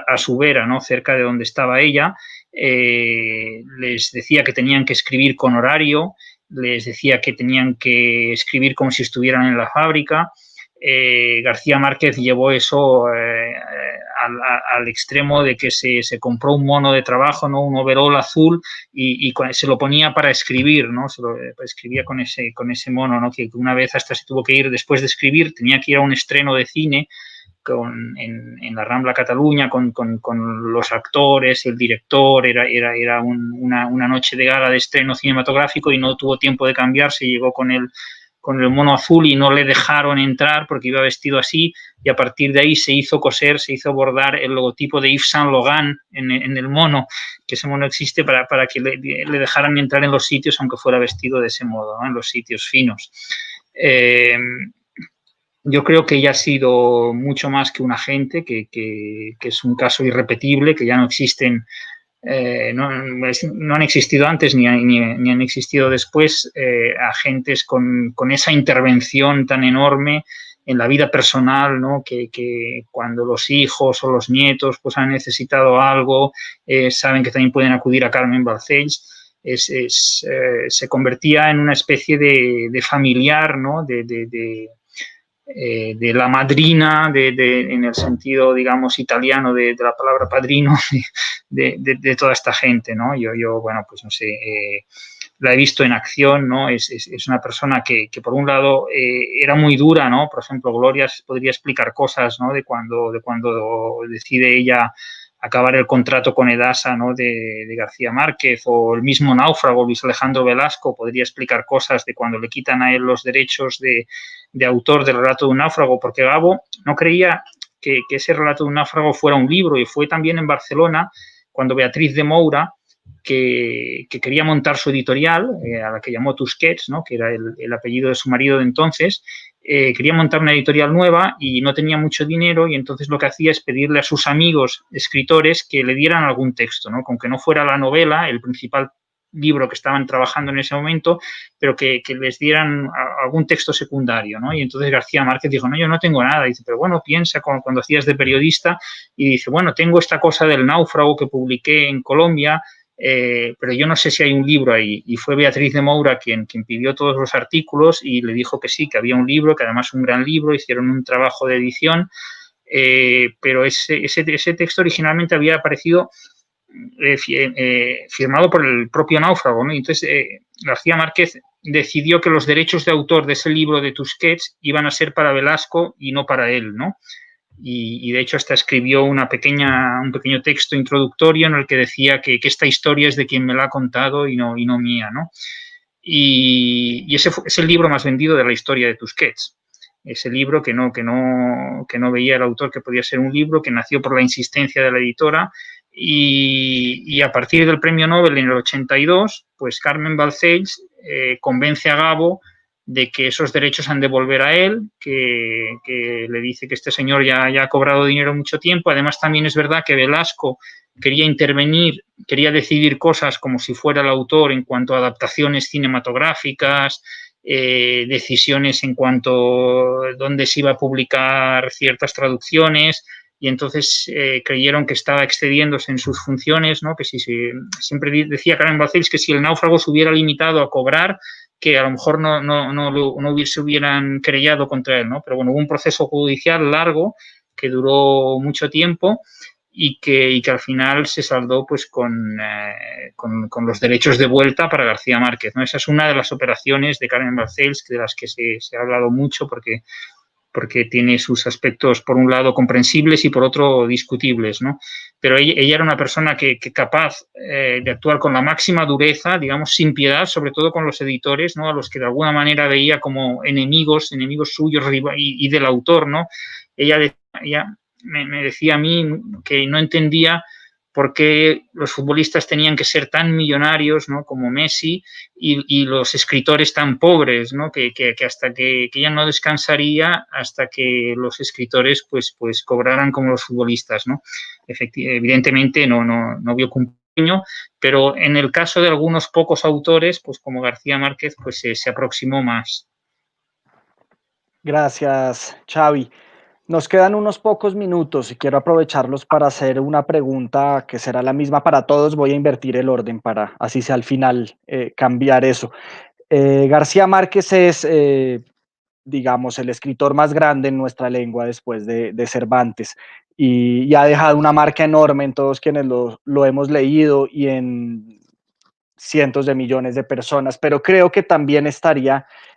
a su vera, ¿no? Cerca de donde estaba ella. Les decía que tenían que escribir con horario, les decía que tenían que escribir como si estuvieran en la fábrica. García Márquez llevó eso al extremo de que se compró un mono de trabajo, ¿no? Un overol azul y se lo ponía para escribir, ¿no? Escribía con ese mono, ¿no? Que una vez hasta se tuvo que ir, después de escribir, tenía que ir a un estreno de cine en la Rambla Cataluña con los actores, el director, era una noche de gala de estreno cinematográfico y no tuvo tiempo de cambiarse, llegó con el mono azul y no le dejaron entrar porque iba vestido así, y a partir de ahí se hizo coser, se hizo bordar el logotipo de Yves Saint Laurent en el mono, que ese mono existe para que le dejaran entrar en los sitios aunque fuera vestido de ese modo, ¿no? En los sitios finos. Yo creo que ella ha sido mucho más que un agente, que es un caso irrepetible, que ya no existen, no han existido antes ni han existido después agentes con esa intervención tan enorme en la vida personal, ¿no? Que cuando los hijos o los nietos pues han necesitado algo, saben que también pueden acudir a Carmen Balcells. Se convertía en una especie de familiar, ¿no? De la madrina, en el sentido, digamos, italiano de la palabra padrino, de toda esta gente, ¿no? Yo bueno, pues no sé, la he visto en acción, ¿no? Es una persona que por un lado era muy dura, ¿no? Por ejemplo, Gloria podría explicar cosas, ¿no? De cuando decide ella acabar el contrato con Edasa, ¿no? de García Márquez, o el mismo Náufrago, Luis Alejandro Velasco, podría explicar cosas de cuando le quitan a él los derechos de autor del relato de un náufrago, porque Gabo no creía que ese relato de un náufrago fuera un libro, y fue también en Barcelona cuando Beatriz de Moura, que quería montar su editorial, a la que llamó Tusquets, ¿no? Que era el apellido de su marido de entonces, quería montar una editorial nueva y no tenía mucho dinero, y entonces lo que hacía es pedirle a sus amigos escritores que le dieran algún texto, ¿no? Con que no fuera la novela, el principal libro que estaban trabajando en ese momento, pero que les dieran algún texto secundario, ¿no? Y entonces García Márquez dijo, no, yo no tengo nada. Dice, pero bueno, piensa cuando hacías de periodista, y dice, bueno, tengo esta cosa del náufrago que publiqué en Colombia, pero yo no sé si hay un libro ahí. Y fue Beatriz de Moura quien pidió todos los artículos y le dijo que sí, que había un libro, que además un gran libro, hicieron un trabajo de edición, pero ese texto originalmente había aparecido firmado por el propio Náufrago, ¿no? Entonces García Márquez decidió que los derechos de autor de ese libro de Tusquets iban a ser para Velasco y no para él, ¿no? Y de hecho hasta escribió un pequeño texto introductorio en el que decía que esta historia es de quien me la ha contado y no mía, ¿no? Y ese es el libro más vendido de la historia de Tusquets. Ese libro que no veía el autor que podía ser un libro, que nació por la insistencia de la editora, y a partir del premio Nobel en el 82, pues Carmen Balcells convence a Gabo de que esos derechos han de volver a él, que le dice que este señor ya ha cobrado dinero mucho tiempo. Además, también es verdad que Velasco quería intervenir, quería decidir cosas como si fuera el autor en cuanto a adaptaciones cinematográficas, decisiones en cuanto a dónde se iba a publicar ciertas traducciones, y entonces creyeron que estaba excediéndose en sus funciones, ¿no? Que siempre decía Carmen Balcells que si el Náufrago se hubiera limitado a cobrar, que a lo mejor no se hubieran querellado contra él, ¿no? Pero bueno, hubo un proceso judicial largo que duró mucho tiempo y que al final se saldó pues con los derechos de vuelta para García Márquez, ¿no? Esa es una de las operaciones de Carmen Balcells de las que se ha hablado mucho, porque tiene sus aspectos, por un lado, comprensibles y por otro, discutibles, ¿no? Pero ella era una persona que capaz de actuar con la máxima dureza, digamos, sin piedad, sobre todo con los editores, ¿no? A los que de alguna manera veía como enemigos suyos y del autor, ¿no? Ella me decía a mí que no entendía por qué los futbolistas tenían que ser tan millonarios, ¿no?, como Messi, y los escritores tan pobres, ¿no?, que hasta que ella no descansaría hasta que los escritores pues cobraran como los futbolistas, ¿no? Evidentemente no vio cumplido, pero en el caso de algunos pocos autores, pues como García Márquez, pues se aproximó más. Gracias, Xavi. Nos quedan unos pocos minutos y quiero aprovecharlos para hacer una pregunta que será la misma para todos. Voy a invertir el orden para así sea al final cambiar eso. García Márquez es, digamos, el escritor más grande en nuestra lengua después de Cervantes y ha dejado una marca enorme en todos quienes lo hemos leído y en cientos de millones de personas, pero creo que también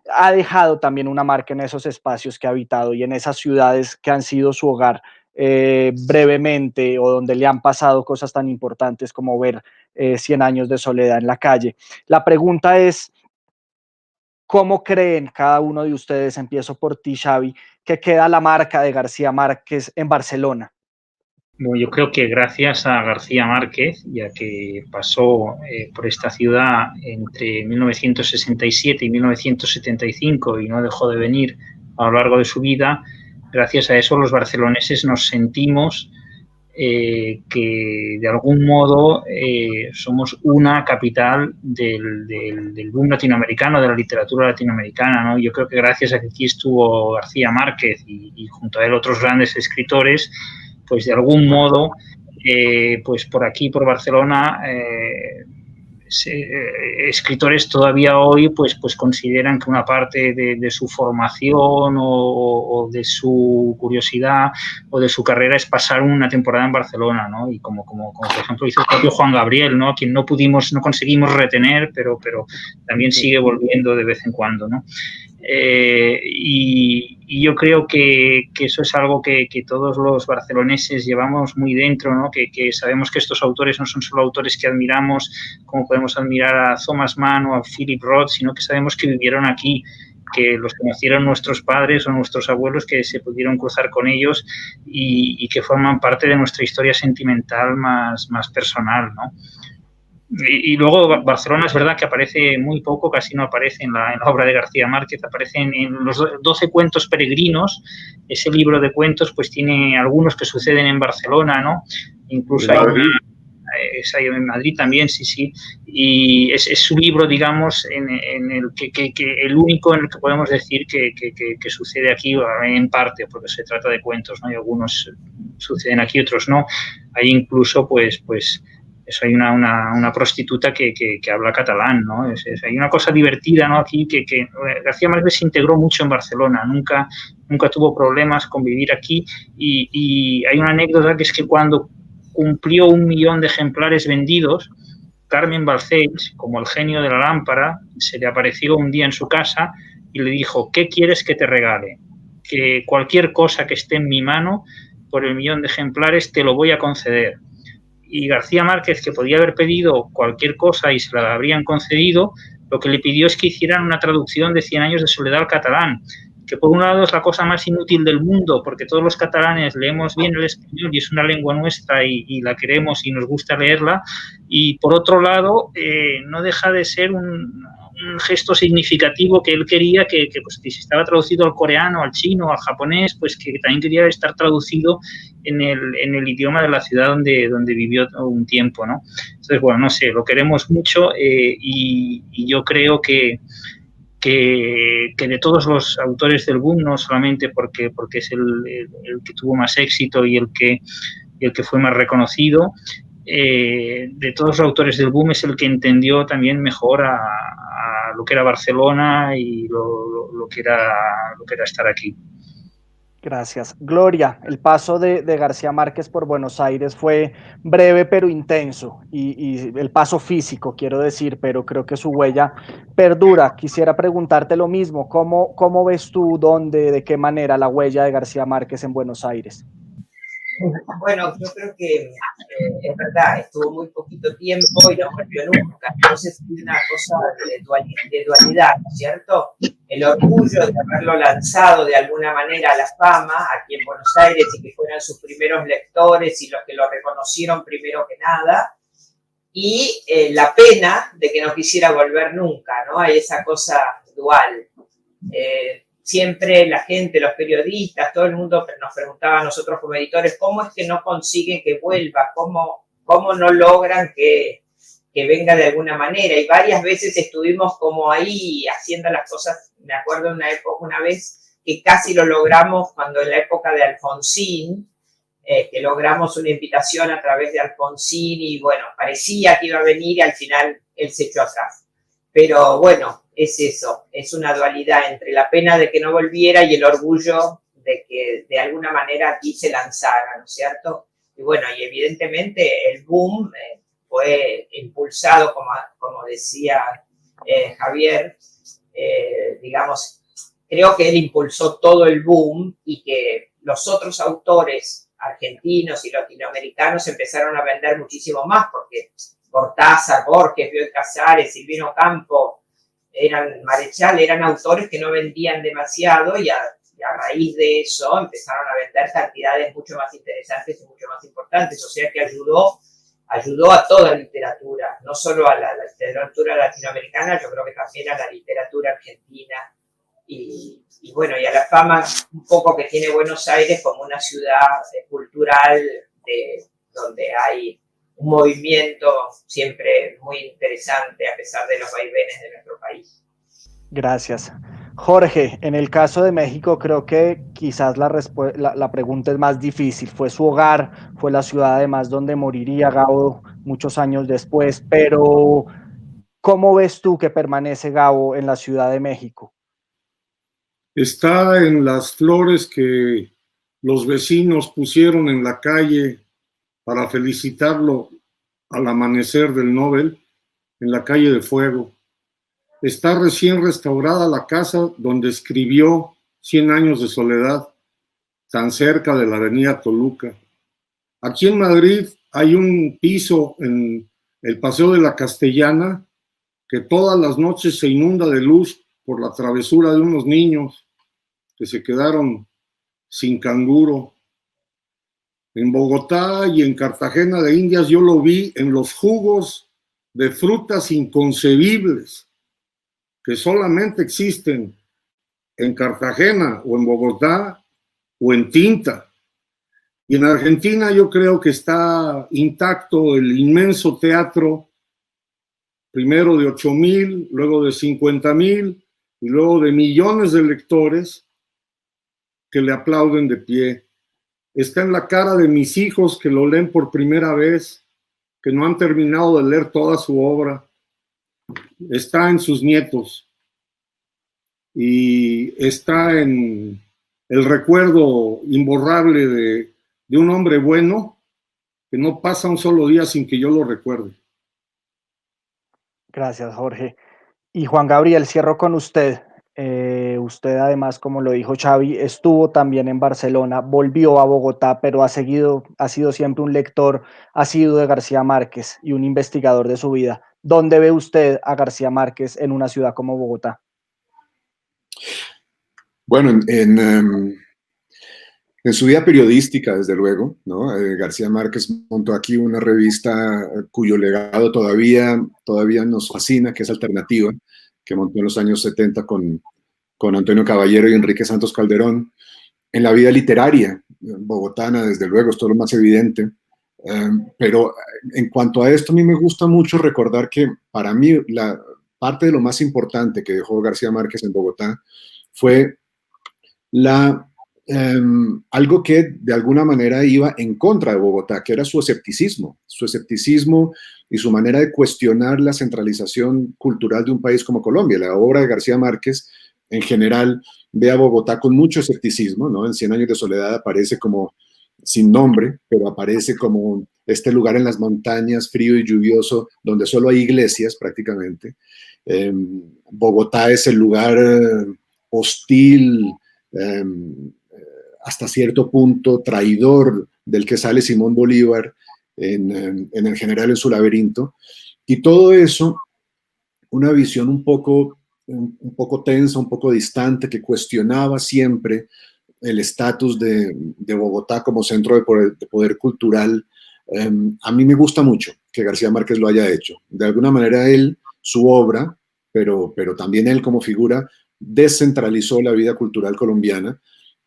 ha dejado también una marca en esos espacios que ha habitado y en esas ciudades que han sido su hogar brevemente o donde le han pasado cosas tan importantes como ver 100 años de soledad en la calle. La pregunta es, ¿cómo creen cada uno de ustedes, empiezo por ti, Xavi, que queda la marca de García Márquez en Barcelona? Bueno, yo creo que gracias a García Márquez, ya que pasó por esta ciudad entre 1967 y 1975 y no dejó de venir a lo largo de su vida, gracias a eso los barceloneses nos sentimos que de algún modo somos una capital del boom latinoamericano, de la literatura latinoamericana, ¿no? Yo creo que gracias a que aquí estuvo García Márquez y junto a él otros grandes escritores, pues de algún modo, pues por aquí, por Barcelona, escritores todavía hoy pues consideran que una parte de su formación o de su curiosidad o de su carrera es pasar una temporada en Barcelona, ¿no? Y como por ejemplo hizo el propio Juan Gabriel, ¿no?, a quien no conseguimos retener, pero también sigue volviendo de vez en cuando, ¿no? Y yo creo que eso es algo que todos los barceloneses llevamos muy dentro, ¿no? Que sabemos que estos autores no son solo autores que admiramos, como podemos admirar a Thomas Mann o a Philip Roth, sino que sabemos que vivieron aquí, que los conocieron nuestros padres o nuestros abuelos, que se pudieron cruzar con ellos y que forman parte de nuestra historia sentimental más personal, ¿no? Y luego Barcelona es verdad que aparece muy poco, casi no aparece en la obra de García Márquez, aparece en los 12 cuentos peregrinos. Ese libro de cuentos pues tiene algunos que suceden en Barcelona, ¿no? Incluso hay en Madrid también, sí. Y es su libro, digamos, en el que el único en el que podemos decir que sucede aquí en parte, porque se trata de cuentos, ¿no? Y algunos suceden aquí, otros no. Hay incluso, pues eso, hay una prostituta que habla catalán, ¿no? Hay una cosa divertida, ¿no?, aquí que García Márquez se integró mucho en Barcelona, nunca tuvo problemas con vivir aquí y hay una anécdota que es que cuando cumplió 1 millón de ejemplares vendidos, Carmen Balcells, como el genio de la lámpara, se le apareció un día en su casa y le dijo: ¿qué quieres que te regale? Que cualquier cosa que esté en mi mano, por el 1 millón de ejemplares, te lo voy a conceder. Y García Márquez, que podía haber pedido cualquier cosa y se la habrían concedido, lo que le pidió es que hicieran una traducción de 100 años de soledad al catalán, que por un lado es la cosa más inútil del mundo, porque todos los catalanes leemos bien el español y es una lengua nuestra y la queremos y nos gusta leerla, y por otro lado no deja de ser un gesto significativo que él quería que si estaba traducido al coreano, al chino, al japonés, pues que también quería estar traducido en el idioma de la ciudad donde vivió un tiempo, ¿no? Entonces, bueno, no sé, lo queremos mucho y yo creo que de todos los autores del boom, no solamente porque es el que tuvo más éxito y el que fue más reconocido, de todos los autores del boom es el que entendió también mejor a lo que era Barcelona y lo que era estar aquí. Gracias. Gloria, el paso de García Márquez por Buenos Aires fue breve pero intenso y el paso físico, quiero decir, pero creo que su huella perdura. Quisiera preguntarte lo mismo, ¿cómo ves tú, de qué manera la huella de García Márquez en Buenos Aires? Bueno, yo creo que es verdad, estuvo muy poquito tiempo y no volvió nunca. Entonces es una cosa de dualidad, ¿no es cierto? El orgullo de haberlo lanzado de alguna manera a la fama aquí en Buenos Aires y que fueran sus primeros lectores y los que lo reconocieron primero que nada. Y la pena de que no quisiera volver nunca, ¿no? Hay esa cosa dual. Siempre la gente, los periodistas, todo el mundo nos preguntaba a nosotros como editores, ¿cómo es que no consiguen que vuelva? ¿Cómo no logran que venga de alguna manera? Y varias veces estuvimos como ahí haciendo las cosas. Me acuerdo una vez que casi lo logramos cuando en la época de Alfonsín, que logramos una invitación a través de Alfonsín y bueno, parecía que iba a venir y al final él se echó atrás. Pero bueno, es eso, es una dualidad entre la pena de que no volviera y el orgullo de que de alguna manera aquí se lanzara, ¿no es cierto? Y bueno, y evidentemente el boom fue impulsado, como decía Javier, digamos, creo que él impulsó todo el boom y que los otros autores argentinos y latinoamericanos empezaron a vender muchísimo más porque Cortázar, Borges, Bioy Casares, Silvino Campo, Marechal, eran autores que no vendían demasiado y a raíz de eso empezaron a vender cantidades mucho más interesantes y mucho más importantes, o sea que ayudó a toda la literatura, no solo a la literatura latinoamericana, yo creo que también a la literatura argentina y bueno, y a la fama un poco que tiene Buenos Aires como una ciudad cultural donde hay un movimiento siempre muy interesante a pesar de los vaivenes de nuestro país. Gracias. Jorge, en el caso de México creo que quizás la pregunta es más difícil. Fue su hogar, fue la ciudad además donde moriría Gabo muchos años después, pero ¿cómo ves tú que permanece Gabo en la Ciudad de México? Está en las flores que los vecinos pusieron en la calle para felicitarlo al amanecer del Nobel, en la calle de Fuego. Está recién restaurada la casa donde escribió 100 años de soledad, tan cerca de la avenida Toluca. Aquí en Madrid hay un piso en el Paseo de la Castellana que todas las noches se inunda de luz por la travesura de unos niños que se quedaron sin canguro. En Bogotá y en Cartagena de Indias yo lo vi en los jugos de frutas inconcebibles que solamente existen en Cartagena o en Bogotá o en tinta. Y en Argentina yo creo que está intacto el inmenso teatro, primero de 8,000, luego de 50,000 y luego de millones de lectores que le aplauden de pie. Está en la cara de mis hijos que lo leen por primera vez, que no han terminado de leer toda su obra. Está en sus nietos y está en el recuerdo imborrable de un hombre bueno que no pasa un solo día sin que yo lo recuerde. Gracias, Jorge. Y Juan Gabriel, cierro con usted. Usted además, como lo dijo Xavi, estuvo también en Barcelona, volvió a Bogotá, pero ha sido siempre un lector, ha sido de García Márquez y un investigador de su vida. ¿Dónde ve usted a García Márquez en una ciudad como Bogotá? Bueno, en su vida periodística, desde luego, ¿no? García Márquez montó aquí una revista cuyo legado todavía nos fascina, que es Alternativa, que montó en los años 70 con Antonio Caballero y Enrique Santos Calderón. En la vida literaria bogotana, desde luego, esto es lo más evidente. Pero en cuanto a esto, a mí me gusta mucho recordar que para mí la parte de lo más importante que dejó García Márquez en Bogotá fue algo que de alguna manera iba en contra de Bogotá, que era su escepticismo y su manera de cuestionar la centralización cultural de un país como Colombia. La obra de García Márquez, en general, ve a Bogotá con mucho escepticismo, ¿no? En 100 años de soledad aparece como sin nombre, pero aparece como este lugar en las montañas, frío y lluvioso, donde solo hay iglesias prácticamente. Bogotá es el lugar hostil, hasta cierto punto traidor del que sale Simón Bolívar en El general en su laberinto. Y todo eso, una visión un poco tensa, un poco distante, que cuestionaba siempre el estatus de Bogotá como centro de poder cultural. A mí me gusta mucho que García Márquez lo haya hecho. De alguna manera él, su obra, pero también él como figura, descentralizó la vida cultural colombiana,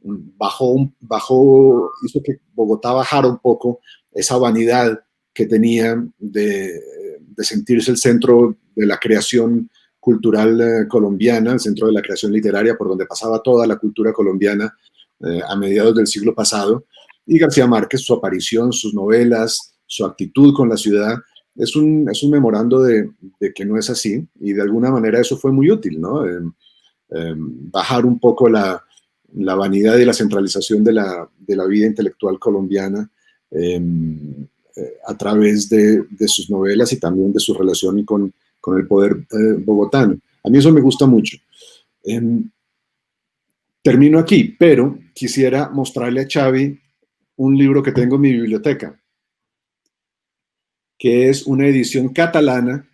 hizo que Bogotá bajara un poco esa vanidad que tenía de sentirse el centro de la creación cultural colombiana, el centro de la creación literaria, por donde pasaba toda la cultura colombiana a mediados del siglo pasado. Y García Márquez, su aparición, sus novelas, su actitud con la ciudad, es un memorando de que no es así, y de alguna manera eso fue muy útil, ¿no? Bajar un poco la vanidad y la centralización de la vida intelectual colombiana a través de sus novelas y también de su relación con el poder bogotano. A mí eso me gusta mucho. Termino aquí, pero quisiera mostrarle a Xavi un libro que tengo en mi biblioteca, que es una edición catalana,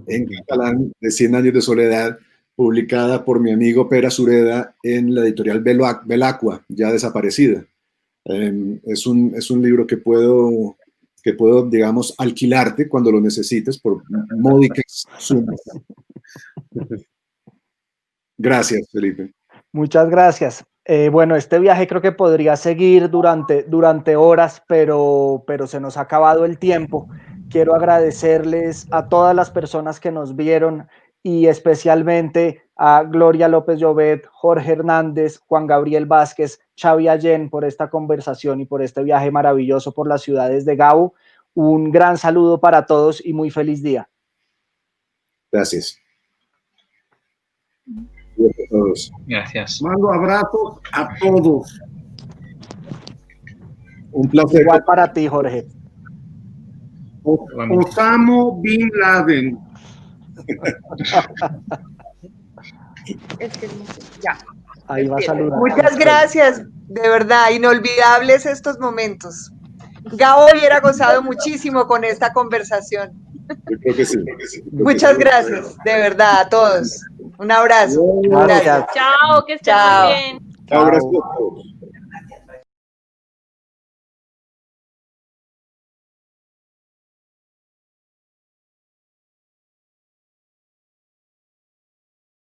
en catalán, de 100 años de soledad, publicada por mi amigo Pere Sureda en la editorial Belacqua, ya desaparecida. Es un libro que puedo, digamos, alquilarte cuando lo necesites por módicas sumas. Gracias, Felipe. Muchas gracias. Bueno, este viaje creo que podría seguir durante horas, pero se nos ha acabado el tiempo. Quiero agradecerles a todas las personas que nos vieron y especialmente a Gloria López Llobet, Jorge Hernández, Juan Gabriel Vázquez, Xavi Allén por esta conversación y por este viaje maravilloso por las ciudades de Gabo. Un gran saludo para todos y muy feliz día. Gracias. A todos. Gracias. Mando abrazos a todos. Un placer. Igual para ti, Jorge. Osamo Bin Laden. Ya. Ahí va a saludar. Muchas gracias, de verdad, inolvidables estos momentos. Gabo hubiera gozado muchísimo con esta conversación. Yo creo que sí. Muchas gracias, de verdad, a todos. Un abrazo. Gracias. Chao, que estén muy bien. Chao, gracias a todos.